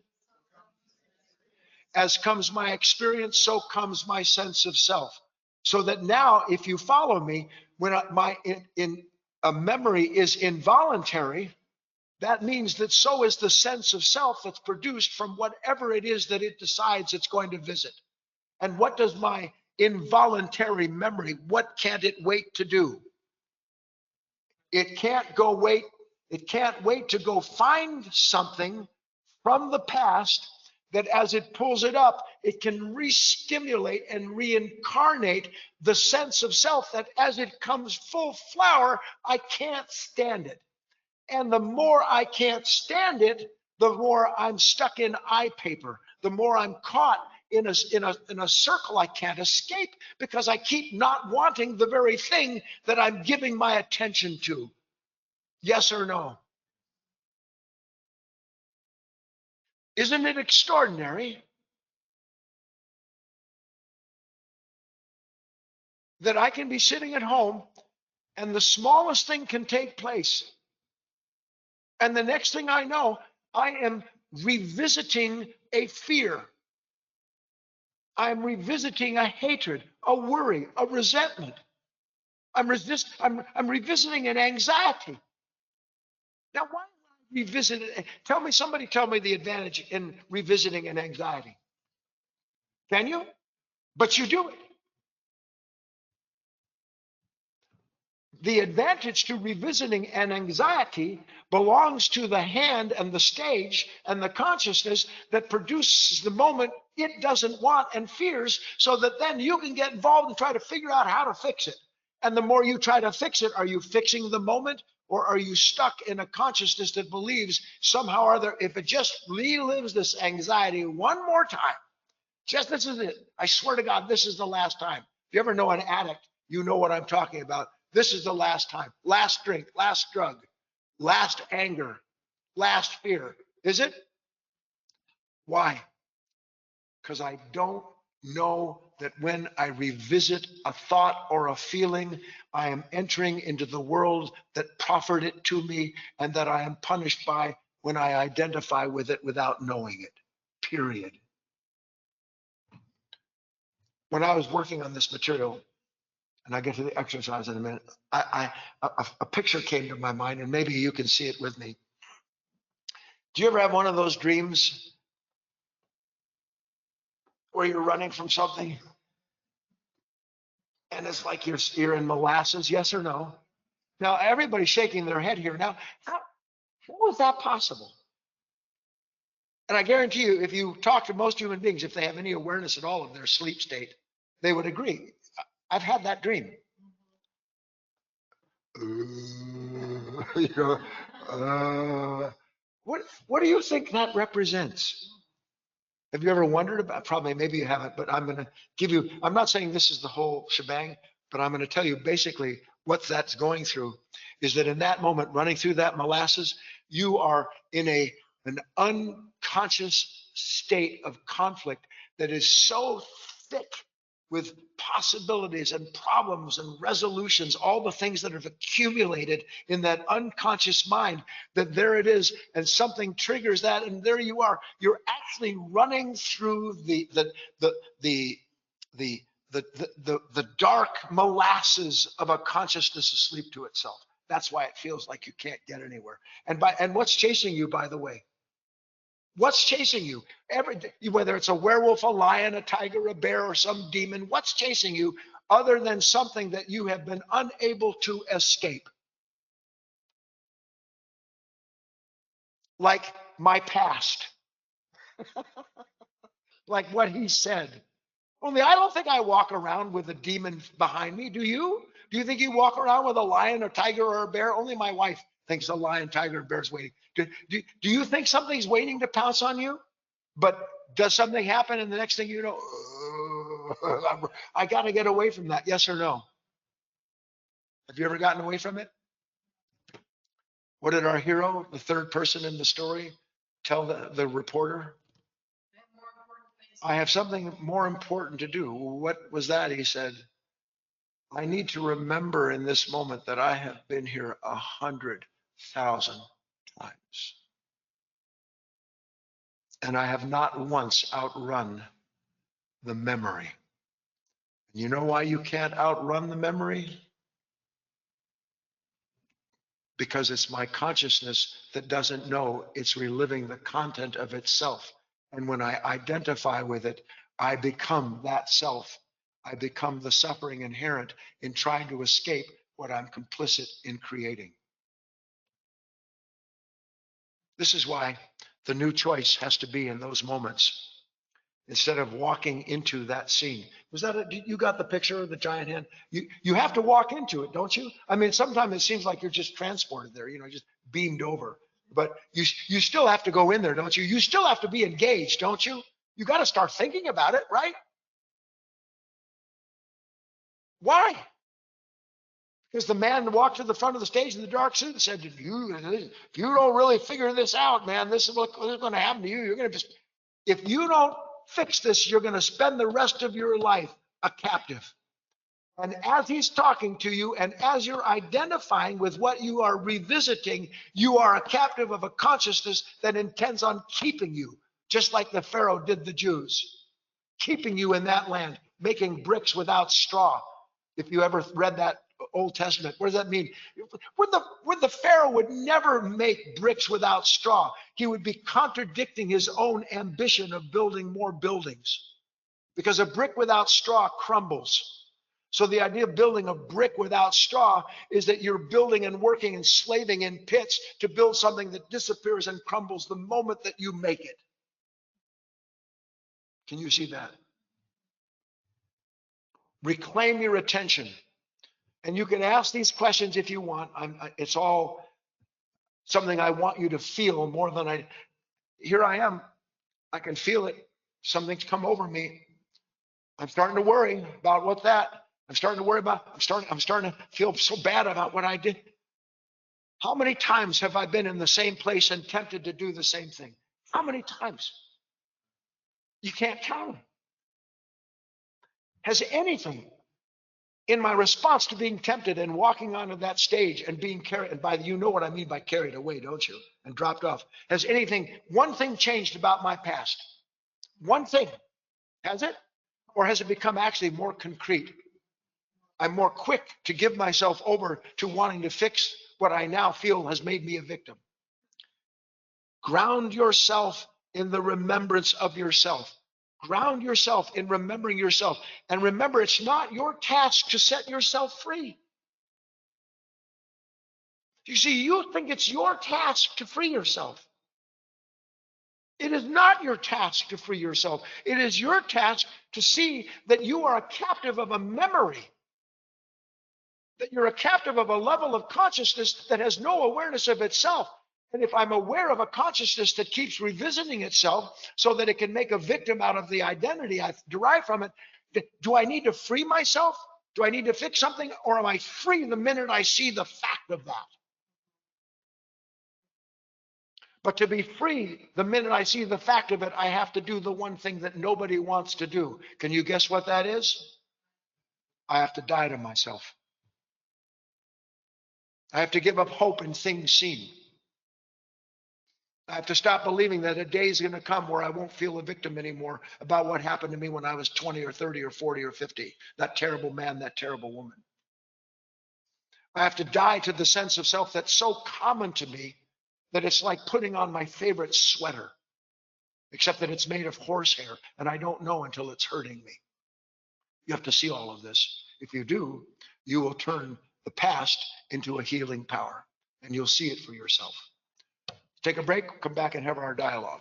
as comes my experience, so comes my sense of self. So that now, if you follow me, when a memory is involuntary, that means that so is the sense of self that's produced from whatever it is that it decides it's going to visit. And what does my involuntary memory, what can't it wait to do? It can't wait to go find something from the past that as it pulls it up, it can re-stimulate and reincarnate the sense of self that as it comes full flower, I can't stand it. And the more I can't stand it, the more I'm stuck in eye paper, the more I'm caught in a circle I can't escape because I keep not wanting the very thing that I'm giving my attention to. Yes or no? Isn't it extraordinary that I can be sitting at home and the smallest thing can take place? And the next thing I know, I am revisiting a fear. I'm revisiting a hatred, a worry, a resentment. I'm revisiting an anxiety. Now, why would I revisit it? Somebody tell me the advantage in revisiting an anxiety. Can you? But you do it. The advantage to revisiting an anxiety belongs to the hand and the stage and the consciousness that produces the moment it doesn't want and fears, so that then you can get involved and try to figure out how to fix it. And the more you try to fix it, are you fixing the moment, or are you stuck in a consciousness that believes somehow or other, if it just relives this anxiety one more time, just this is it. I swear to God, this is the last time. If you ever know an addict, you know what I'm talking about. This is the last time. Last drink, last drug, last anger, last fear. Is it? Why? Because I don't know that when I revisit a thought or a feeling, I am entering into the world that proffered it to me and that I am punished by when I identify with it without knowing it. Period. When I was working on this material, and I'll get to the exercise in a minute, a picture came to my mind, and maybe you can see it with me. Do you ever have one of those dreams where you're running from something and it's like you're in molasses? Yes or no? Now, everybody's shaking their head here. Now, how was that possible? And I guarantee you, if you talk to most human beings, if they have any awareness at all of their sleep state, they would agree. I've had that dream. What do you think that represents? Have you ever wondered about? Probably, maybe you haven't, but I'm going to give you. I'm not saying this is the whole shebang, but I'm going to tell you basically what that's going through. Is that in that moment, running through that molasses, you are in an unconscious state of conflict that is so thick with possibilities and problems and resolutions, all the things that have accumulated in that unconscious mind, that there it is, and something triggers that, and there you are. You're actually running through the dark molasses of a consciousness asleep to itself. That's why it feels like you can't get anywhere. And what's chasing you, by the way? What's chasing you? Whether it's a werewolf, a lion, a tiger, a bear, or some demon, what's chasing you other than something that you have been unable to escape? Like my past. Like what he said. Only I don't think I walk around with a demon behind me. Do you? Do you think you walk around with a lion, a tiger, or a bear? Only my wife thinks a lion, tiger, or bear's waiting. Do you think something's waiting to pounce on you? But does something happen and the next thing you know, I got to get away from that. Yes or no? Have you ever gotten away from it? What did our hero, the third person in the story, tell the reporter? I have something more important to do. What was that? He said, I need to remember in this moment that I have been here 100,000 times. And I have not once outrun the memory. You know why you can't outrun the memory? Because it's my consciousness that doesn't know it's reliving the content of itself. And when I identify with it, I become that self. I become the suffering inherent in trying to escape what I'm complicit in creating. This is why the new choice has to be in those moments. Instead of walking into that scene. Was that you got the picture of the giant hand? You have to walk into it, don't you? I mean, sometimes it seems like you're just transported there, just beamed over. But you still have to go in there, don't you? You still have to be engaged, don't you? You got to start thinking about it, right? Why? Because the man walked to the front of the stage in the dark suit and said, you don't really figure this out, man, this is what's going to happen to you. You're going to just, if you don't fix this, you're going to spend the rest of your life a captive. And as he's talking to you and as you're identifying with what you are revisiting, you are a captive of a consciousness that intends on keeping you, just like the Pharaoh did the Jews, keeping you in that land, making bricks without straw. If you ever read that Old Testament, what does that mean? When the Pharaoh would never make bricks without straw, he would be contradicting his own ambition of building more buildings, because a brick without straw crumbles. So the idea of building a brick without straw is that you're building and working and slaving in pits to build something that disappears and crumbles the moment that you make it. Can you see that? Reclaim your attention. And you can ask these questions if you want. It's all something I want you to feel more than here I am. I can feel it. Something's come over me. I'm starting to worry about what's that. I'm starting to worry about, I'm starting to feel so bad about what I did. How many times have I been in the same place and tempted to do the same thing? How many times? You can't count them. Has anything in my response to being tempted and walking onto that stage and being carried, and you know what I mean by carried away, don't you? And dropped off. Has one thing changed about my past? One thing. Has it? Or has it become actually more concrete? I'm more quick to give myself over to wanting to fix what I now feel has made me a victim. Ground yourself in the remembrance of yourself. Ground yourself in remembering yourself. And remember, it's not your task to set yourself free. You see, you think it's your task to free yourself. It is not your task to free yourself. It is your task to see that you are a captive of a memory, that you're a captive of a level of consciousness that has no awareness of itself. And if I'm aware of a consciousness that keeps revisiting itself so that it can make a victim out of the identity I derive from it, do I need to free myself? Do I need to fix something? Or am I free the minute I see the fact of that? But to be free the minute I see the fact of it, I have to do the one thing that nobody wants to do. Can you guess what that is? I have to die to myself. I have to give up hope in things seen. I have to stop believing that a day is going to come where I won't feel a victim anymore about what happened to me when I was 20 or 30 or 40 or 50. That terrible man, that terrible woman. I have to die to the sense of self that's so common to me that it's like putting on my favorite sweater, except that it's made of horsehair and I don't know until it's hurting me. You have to see all of this. If you do, you will turn the past into a healing power and you'll see it for yourself. Take a break, come back and have our dialogue.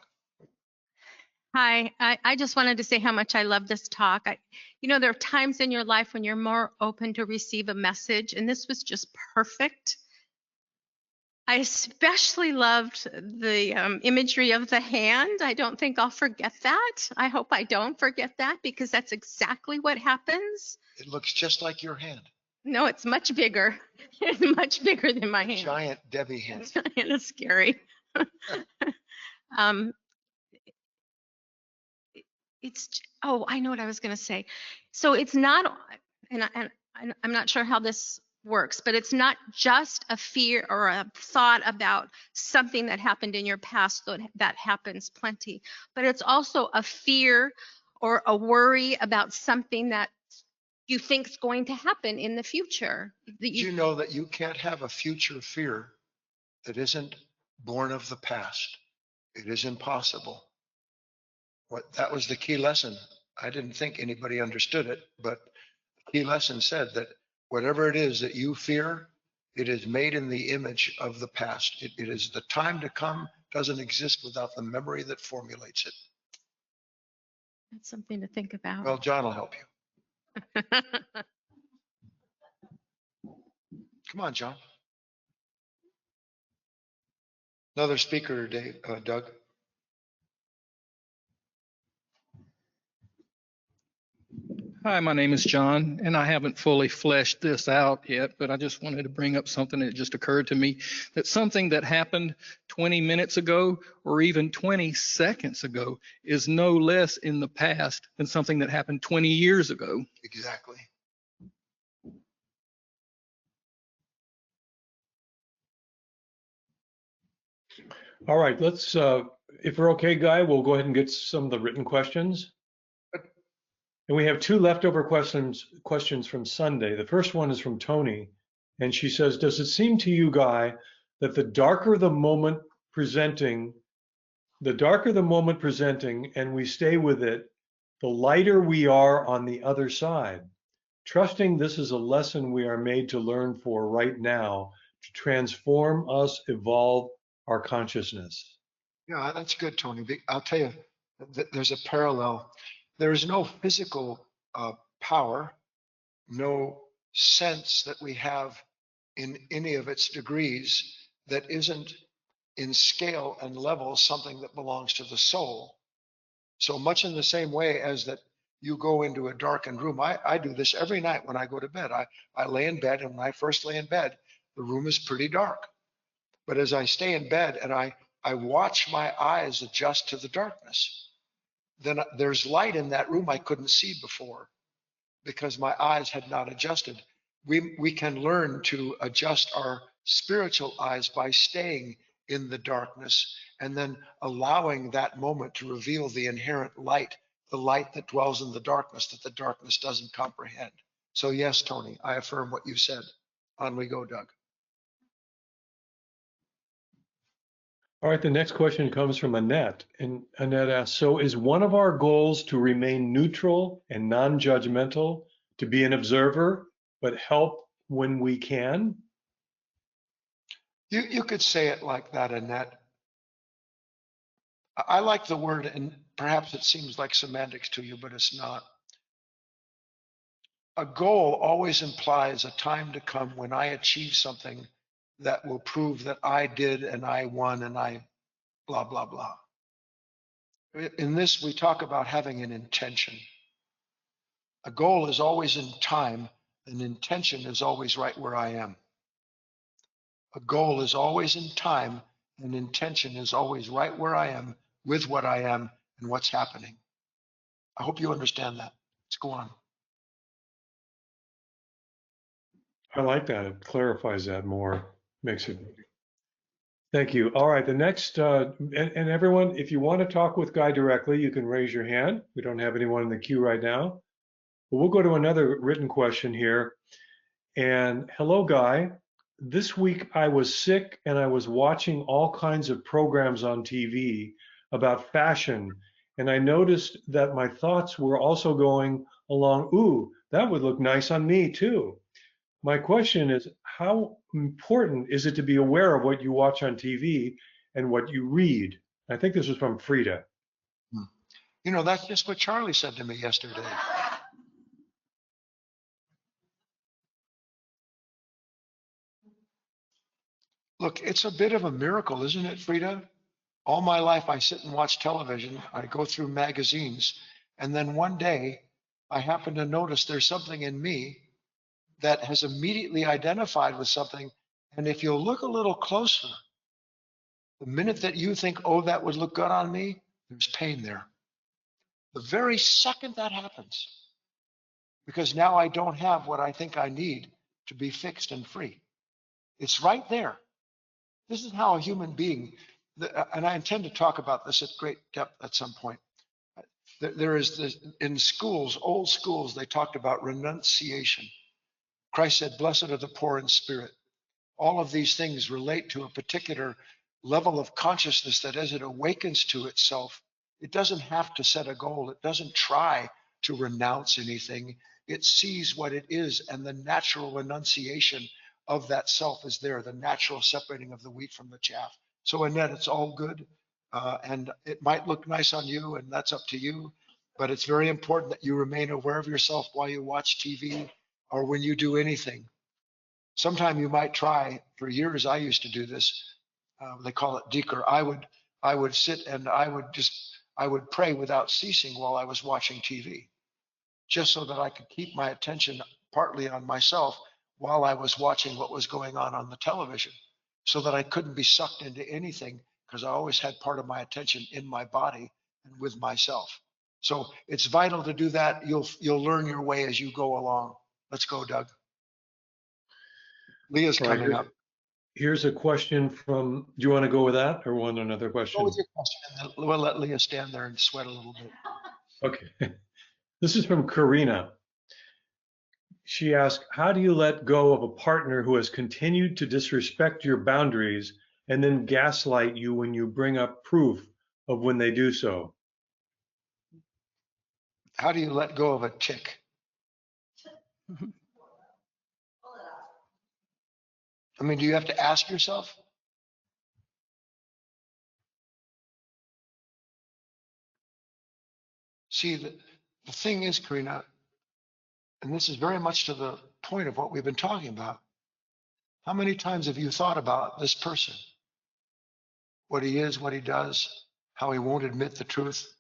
Hi, I just wanted to say how much I love this talk. There are times in your life when you're more open to receive a message, and this was just perfect. I especially loved the imagery of the hand. I don't think I'll forget that. I hope I don't forget that, because that's exactly what happens. It looks just like your hand. No, it's much bigger. It's much bigger than my hand. Giant Debbie hand. It's scary. I know what I was going to say. So it's not, and I'm not sure how this works, but it's not just a fear or a thought about something that happened in your past, though that happens plenty, but it's also a fear or a worry about something that you think is going to happen in the future. Do you know that you can't have a future fear that isn't born of the past? It is impossible. That was the key lesson. I didn't think anybody understood it, but the key lesson said that whatever it is that you fear, it is made in the image of the past. It is the time to come doesn't exist without the memory that formulates it. That's something to think about. Well, John will help you. Come on, John. Another speaker, Dave, Doug. Hi, my name is John, and I haven't fully fleshed this out yet, but I just wanted to bring up something that just occurred to me, that something that happened 20 minutes ago or even 20 seconds ago is no less in the past than something that happened 20 years ago. Exactly. All right, let's, if we're okay, Guy, we'll go ahead and get some of the written questions. And we have two leftover questions from Sunday. The first one is from Tony, and she says, does it seem to you, Guy, that the darker the moment presenting and we stay with it, the lighter we are on the other side? Trusting this is a lesson we are made to learn for right now to transform us, evolve our consciousness. Yeah, that's good, Tony. I'll tell you, there's a parallel. There is no physical power, no sense that we have in any of its degrees that isn't in scale and level something that belongs to the soul. So much in the same way as that you go into a darkened room. I do this every night when I go to bed. I lay in bed, and when I first lay in bed, the room is pretty dark. But as I stay in bed and I watch my eyes adjust to the darkness, then there's light in that room I couldn't see before because my eyes had not adjusted. We can learn to adjust our spiritual eyes by staying in the darkness and then allowing that moment to reveal the inherent light, the light that dwells in the darkness that the darkness doesn't comprehend. So yes, Tony, I affirm what you said. On we go, Doug. All right, the next question comes from Annette, and Annette asks, so is one of our goals to remain neutral and non-judgmental, to be an observer, but help when we can? You could say it like that, Annette. I like the word, and perhaps it seems like semantics to you, but it's not. A goal always implies a time to come when I achieve something that will prove that I did and I won and I blah, blah, blah. In this, we talk about having an intention. A goal is always in time, an intention is always right where I am. A goal is always in time, an intention is always right where I am with what I am and what's happening. I hope you understand that. Let's go on. I like that. It clarifies that more, makes it. Thank you. All right, the next, and everyone, if you want to talk with Guy directly, you can raise your hand. We don't have anyone in the queue right now. But we'll go to another written question here. And hello, Guy. This week I was sick and I was watching all kinds of programs on TV about fashion. And I noticed that my thoughts were also going along, ooh, that would look nice on me too. My question is, how important is it to be aware of what you watch on TV and what you read? I think this was from Frida. You know, that's just what Charlie said to me yesterday. Look, it's a bit of a miracle, isn't it, Frida? All my life, I sit and watch television. I go through magazines. And then one day, I happen to notice there's something in me that has immediately identified with something. And if you'll look a little closer, the minute that you think, oh, that would look good on me, there's pain there. The very second that happens, because now I don't have what I think I need, to be fixed and free. It's right there. This is how a human being, and I intend to talk about this at great depth at some point. There is this, in schools, old schools, they talked about renunciation. Christ said, blessed are the poor in spirit. All of these things relate to a particular level of consciousness that as it awakens to itself, it doesn't have to set a goal. It doesn't try to renounce anything. It sees what it is, and the natural renunciation of that self is there, the natural separating of the wheat from the chaff. So Annette, it's all good. And it might look nice on you, and that's up to you. But it's very important that you remain aware of yourself while you watch TV or when you do anything. Sometime you might try. For years, I used to do this. They call it deeker. I would sit and I would pray without ceasing while I was watching TV, just so that I could keep my attention partly on myself while I was watching what was going on the television, so that I couldn't be sucked into anything, because I always had part of my attention in my body and with myself. So it's vital to do that. You'll learn your way as you go along. Let's go, Doug. Leah's coming up. Here's a question from, do you want to go with that or want another question? Go with your question, and then we'll let Leah stand there and sweat a little bit. Okay. This is from Karina. She asked, how do you let go of a partner who has continued to disrespect your boundaries and then gaslight you when you bring up proof of when they do so? How do you let go of a tick? I mean, do you have to ask yourself? See, the thing is, Karina, and this is very much to the point of what we've been talking about. How many times have you thought about this person? What he is, what he does, how he won't admit the truth,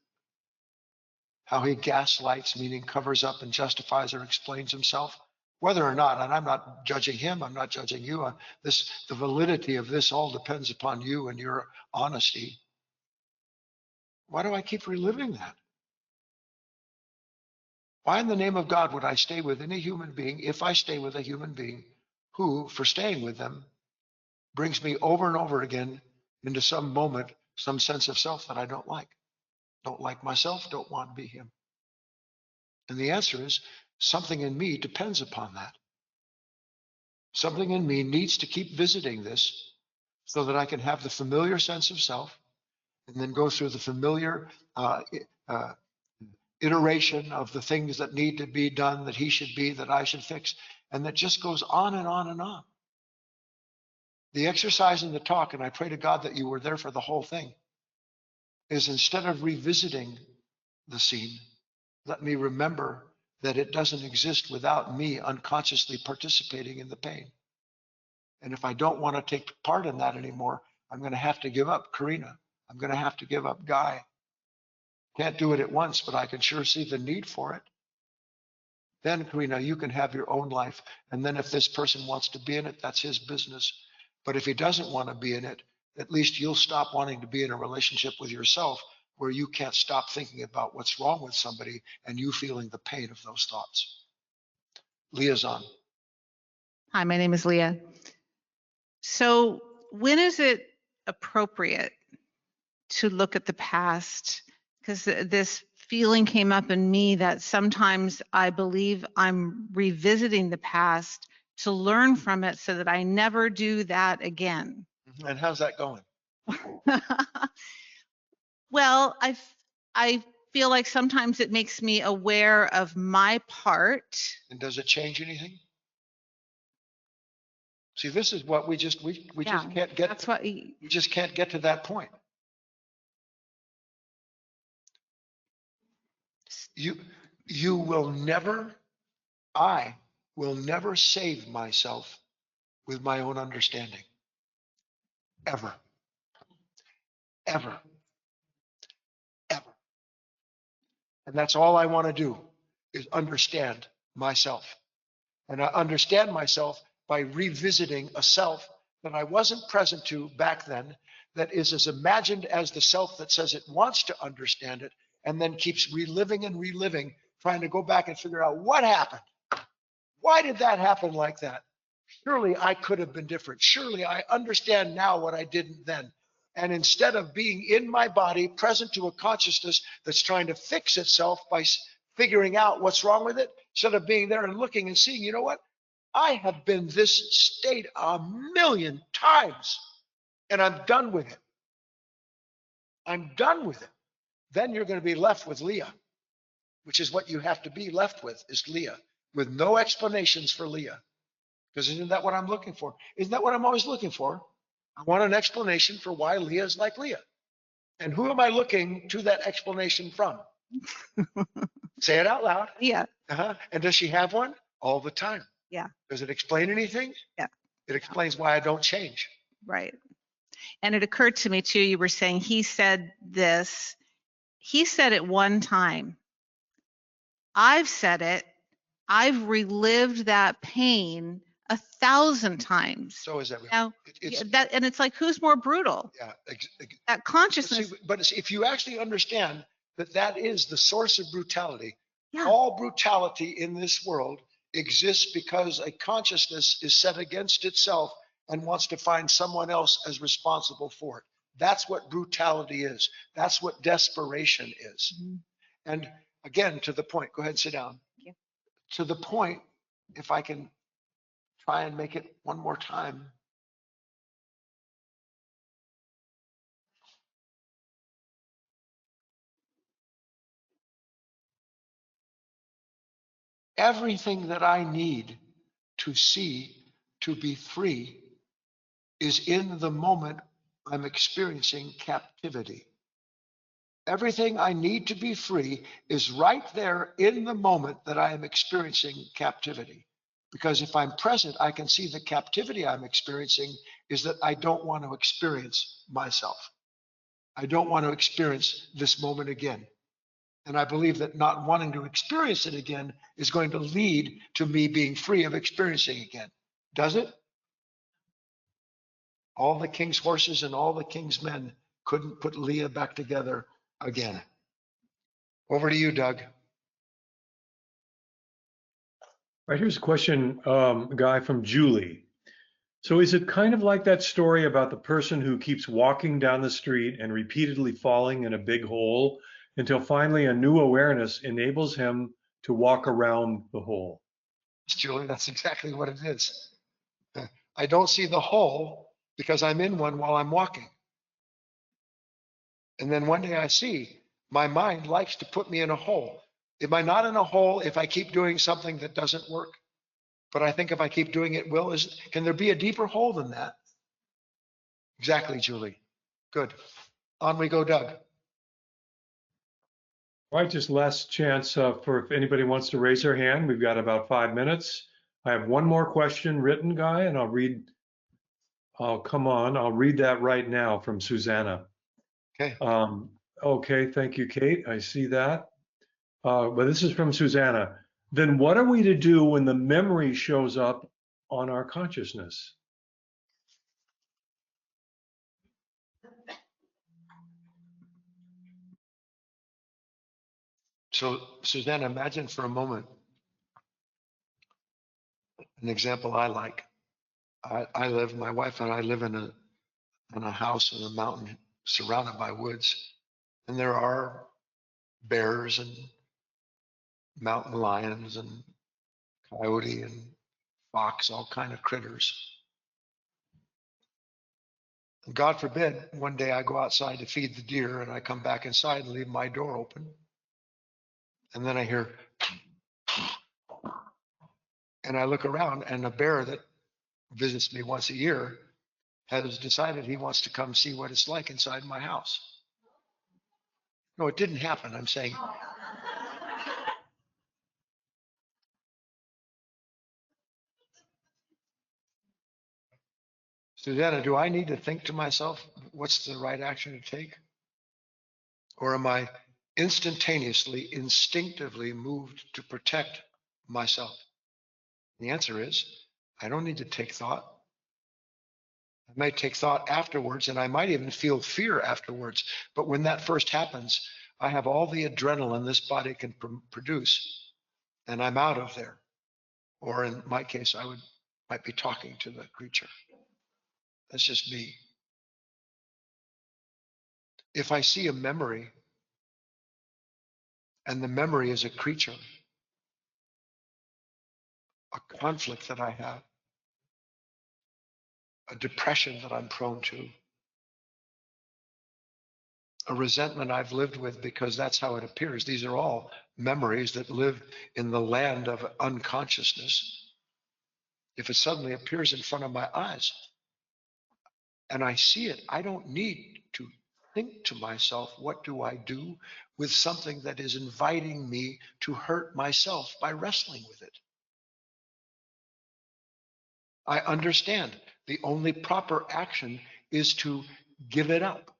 how he gaslights, meaning covers up and justifies or explains himself, whether or not, and I'm not judging him, I'm not judging you. The validity of this all depends upon you and your honesty. Why do I keep reliving that? Why in the name of God would I stay with any human being if I stay with a human being who, for staying with them, brings me over and over again into some moment, some sense of self that I don't like? Don't like myself, don't want to be him. And the answer is something in me depends upon that. Something in me needs to keep visiting this so that I can have the familiar sense of self and then go through the familiar iteration of the things that need to be done, that he should be, that I should fix, and that just goes on and on and on. The exercise and the talk, and I pray to God that you were there for the whole thing, is instead of revisiting the scene, let me remember that it doesn't exist without me unconsciously participating in the pain. And if I don't want to take part in that anymore, I'm going to have to give up Karina. I'm going to have to give up Guy. Can't do it at once, but I can sure see the need for it. Then, Karina, you can have your own life. And then if this person wants to be in it, that's his business. But if he doesn't want to be in it, at least you'll stop wanting to be in a relationship with yourself where you can't stop thinking about what's wrong with somebody and you feeling the pain of those thoughts. Leah's on. Hi, my name is Leah. So when is it appropriate to look at the past? Because this feeling came up in me that sometimes I believe I'm revisiting the past to learn from it so that I never do that again. And how's that going? Well, I feel like sometimes it makes me aware of my part. And does it change anything? See, this is what we just can't get. That's what we just can't get to that point. You will never, I will never save myself with my own understanding. Ever. Ever. Ever. And that's all I want to do is understand myself. And I understand myself by revisiting a self that I wasn't present to back then, that is as imagined as the self that says it wants to understand it, and then keeps reliving and reliving, trying to go back and figure out what happened. Why did that happen like that? Surely I could have been different. Surely I understand now what I didn't then. And instead of being in my body, present to a consciousness that's trying to fix itself by figuring out what's wrong with it, instead of being there and looking and seeing, you know what? I have been this state a million times, and I'm done with it. I'm done with it. Then you're going to be left with Leah, which is what you have to be left with, is Leah, with no explanations for Leah. Because isn't that what I'm looking for? Isn't that what I'm always looking for? I want an explanation for why Leah is like Leah. And who am I looking to that explanation from? Say it out loud. Yeah. And does she have one? All the time. Yeah. Does it explain anything? Yeah. It explains why I don't change. Right. And it occurred to me too, you were saying he said this. He said it one time. I've said it. I've relived that pain 1,000 times. So is everyone. Now, It's, and it's like, who's more brutal? yeah. That consciousness. But if you actually understand that that is the source of brutality, Yeah. all brutality in this world exists because a consciousness is set against itself and wants to find someone else as responsible for it. That's what brutality is. That's what desperation is. Mhm. And again, to the point, go ahead and sit down. Yeah. To the point, if I can try and make it one more time. Everything that I need to see to be free is in the moment I'm experiencing captivity. Everything I need to be free is right there in the moment that I am experiencing captivity. Because if I'm present, I can see the captivity I'm experiencing is that I don't want to experience myself. I don't want to experience this moment again. And I believe that not wanting to experience it again is going to lead to me being free of experiencing again. Does it? All the king's horses and all the king's men couldn't put Leah back together again. Over to you, Doug. Right, here's a question, Guy, from Julie. So is it kind of like that story about the person who keeps walking down the street and repeatedly falling in a big hole until finally a new awareness enables him to walk around the hole? Julie, that's exactly what it is. I don't see the hole because I'm in one while I'm walking. And then one day I see my mind likes to put me in a hole. Am I not in a hole if I keep doing something that doesn't work? But I think if I keep doing it, can there be a deeper hole than that? Exactly, Julie. Good. On we go, Doug. All right, just last chance for if anybody wants to raise their hand. We've got about 5 minutes. I have one more question written, Guy, and I'll read that right now from Susanna. Okay. Okay, thank you, Kate. I see that. But this is from Susanna. Then what are we to do when the memory shows up on our consciousness? So, Susanna, imagine for a moment an example I like. My wife and I live in a house in a mountain surrounded by woods. And there are bears and mountain lions and coyote and fox, all kind of critters. And God forbid, one day I go outside to feed the deer and I come back inside and leave my door open. And then I hear, and I look around and a bear that visits me once a year has decided he wants to come see what it's like inside my house. No, it didn't happen. I'm saying. Susanna, do I need to think to myself, what's the right action to take? Or am I instantaneously, instinctively moved to protect myself? The answer is, I don't need to take thought. I might take thought afterwards, and I might even feel fear afterwards. But when that first happens, I have all the adrenaline this body can produce, and I'm out of there. Or in my case, I would might be talking to the creature. That's just me. If I see a memory and the memory is a creature, a conflict that I have, a depression that I'm prone to, a resentment I've lived with because that's how it appears. These are all memories that live in the land of unconsciousness. If it suddenly appears in front of my eyes and I see it, I don't need to think to myself, what do I do with something that is inviting me to hurt myself by wrestling with it? I understand the only proper action is to give it up,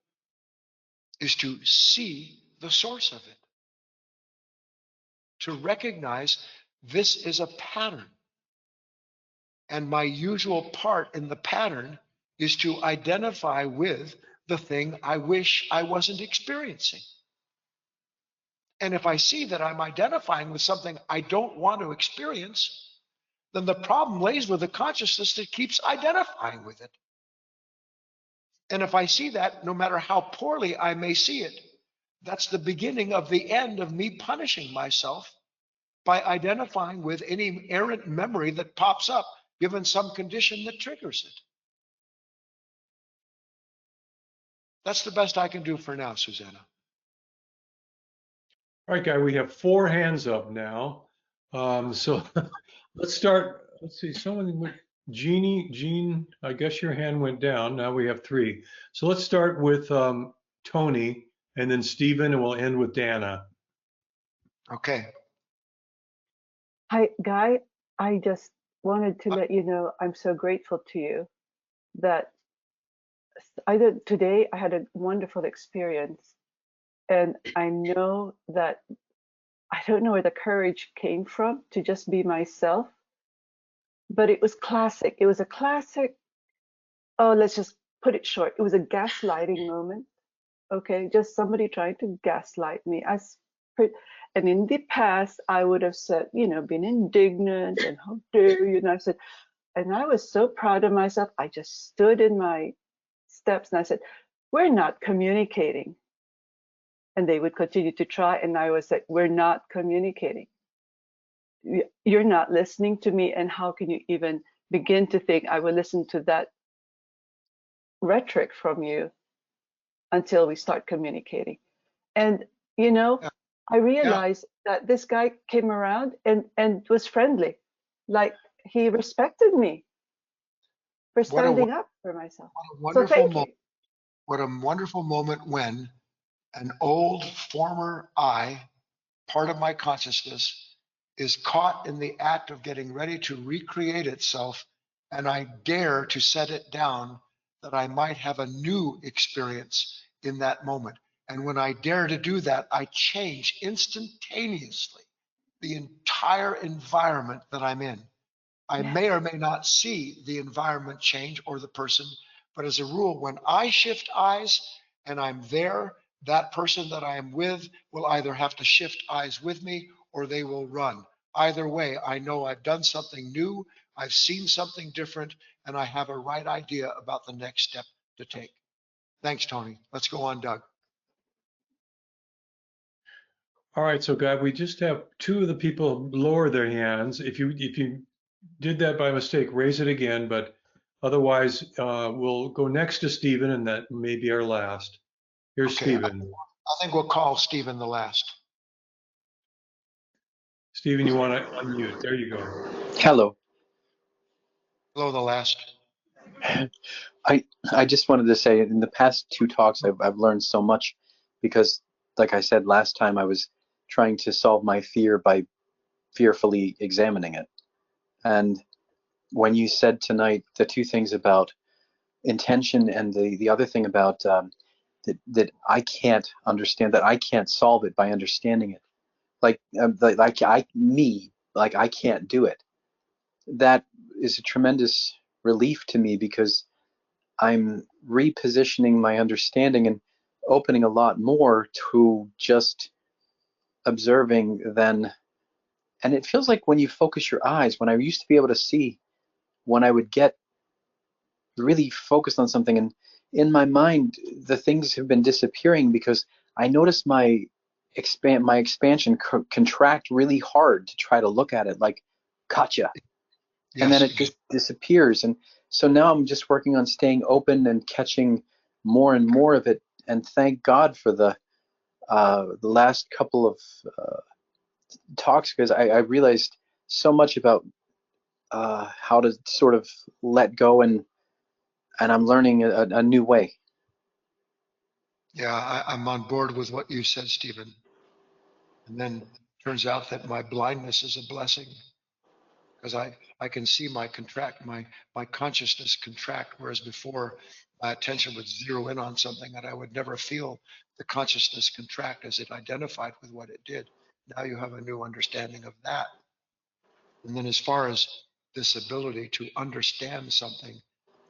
is to see the source of it, to recognize this is a pattern. And my usual part in the pattern is to identify with the thing I wish I wasn't experiencing. And if I see that I'm identifying with something I don't want to experience, then the problem lays with the consciousness that keeps identifying with it. And if I see that, no matter how poorly I may see it, that's the beginning of the end of me punishing myself by identifying with any errant memory that pops up, given some condition that triggers it. That's the best I can do for now, Susanna. All right, Guy, we have 4 hands up now. So let's start. Let's see, someone went, Jean, I guess your hand went down. Now we have 3. So let's start with Tony and then Stephen, and we'll end with Dana. Okay. Hi, Guy. I just wanted to let you know I'm so grateful to you that today I had a wonderful experience, and I know that I don't know where the courage came from to just be myself, but it was classic. It was a classic, oh, let's just put it short. It was a gaslighting moment. Okay, just somebody trying to gaslight me. And in the past, I would have said, been indignant and how dare you? And I said, and I was so proud of myself. I just stood in my steps and I said, we're not communicating. And they would continue to try. And I was like, we're not communicating. You're not listening to me. And how can you even begin to think I will listen to that rhetoric from you until we start communicating? And, I realized that this guy came around and was friendly. Like he respected me for standing up for myself. So thank you. What a wonderful moment when an old former I, part of my consciousness, is caught in the act of getting ready to recreate itself, and I dare to set it down that I might have a new experience in that moment. And when I dare to do that, I change instantaneously the entire environment that I'm in. I may or may not see the environment change or the person, but as a rule, when I shift eyes and I'm there, that person that I am with will either have to shift eyes with me or they will run. Either way, I know I've done something new, I've seen something different, and I have a right idea about the next step to take. Thanks, Tony. Let's go on, Doug. All right, so Guy, we just have 2 of the people lower their hands. If you did that by mistake, raise it again, but otherwise we'll go next to Stephen, and that may be our last. Here's Stephen. I think we'll call Stephen the last. Stephen, you want to unmute? There you go. Hello. Hello, the last. I just wanted to say in the past 2 talks I've learned so much, because like I said last time, I was trying to solve my fear by fearfully examining it. And when you said tonight the 2 things about intention and the other thing about that I can't understand, that I can't solve it by understanding it, like I can't do it, that is a tremendous relief to me, because I'm repositioning my understanding and opening a lot more to just observing than, and it feels like when you focus your eyes, when I used to be able to see when I would get really focused on something, and in my mind, the things have been disappearing because I noticed my expansion contract really hard to try to look at it like, gotcha. And then Yes. it just disappears. And so now I'm just working on staying open and catching more and more of it. And thank God for the last couple of talks, because I realized so much about how to sort of let go, and I'm learning a new way. Yeah, I'm on board with what you said, Stephen. And then turns out that my blindness is a blessing, because I can see my consciousness contract, whereas before my attention would zero in on something and I would never feel the consciousness contract as it identified with what it did. Now you have a new understanding of that. And then as far as this ability to understand something,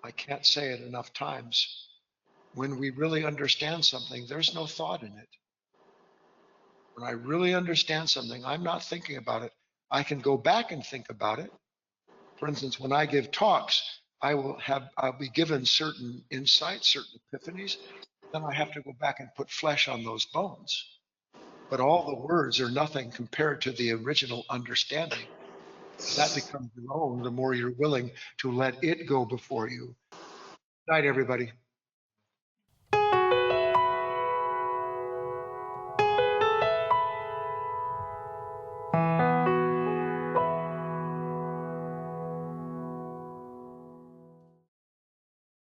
I can't say it enough times. When we really understand something, there's no thought in it. When I really understand something, I'm not thinking about it. I can go back and think about it. For instance, when I give talks, I'll be given certain insights, certain epiphanies. Then I have to go back and put flesh on those bones. But all the words are nothing compared to the original understanding. That becomes your own the more you're willing to let it go before you. Good night, everybody.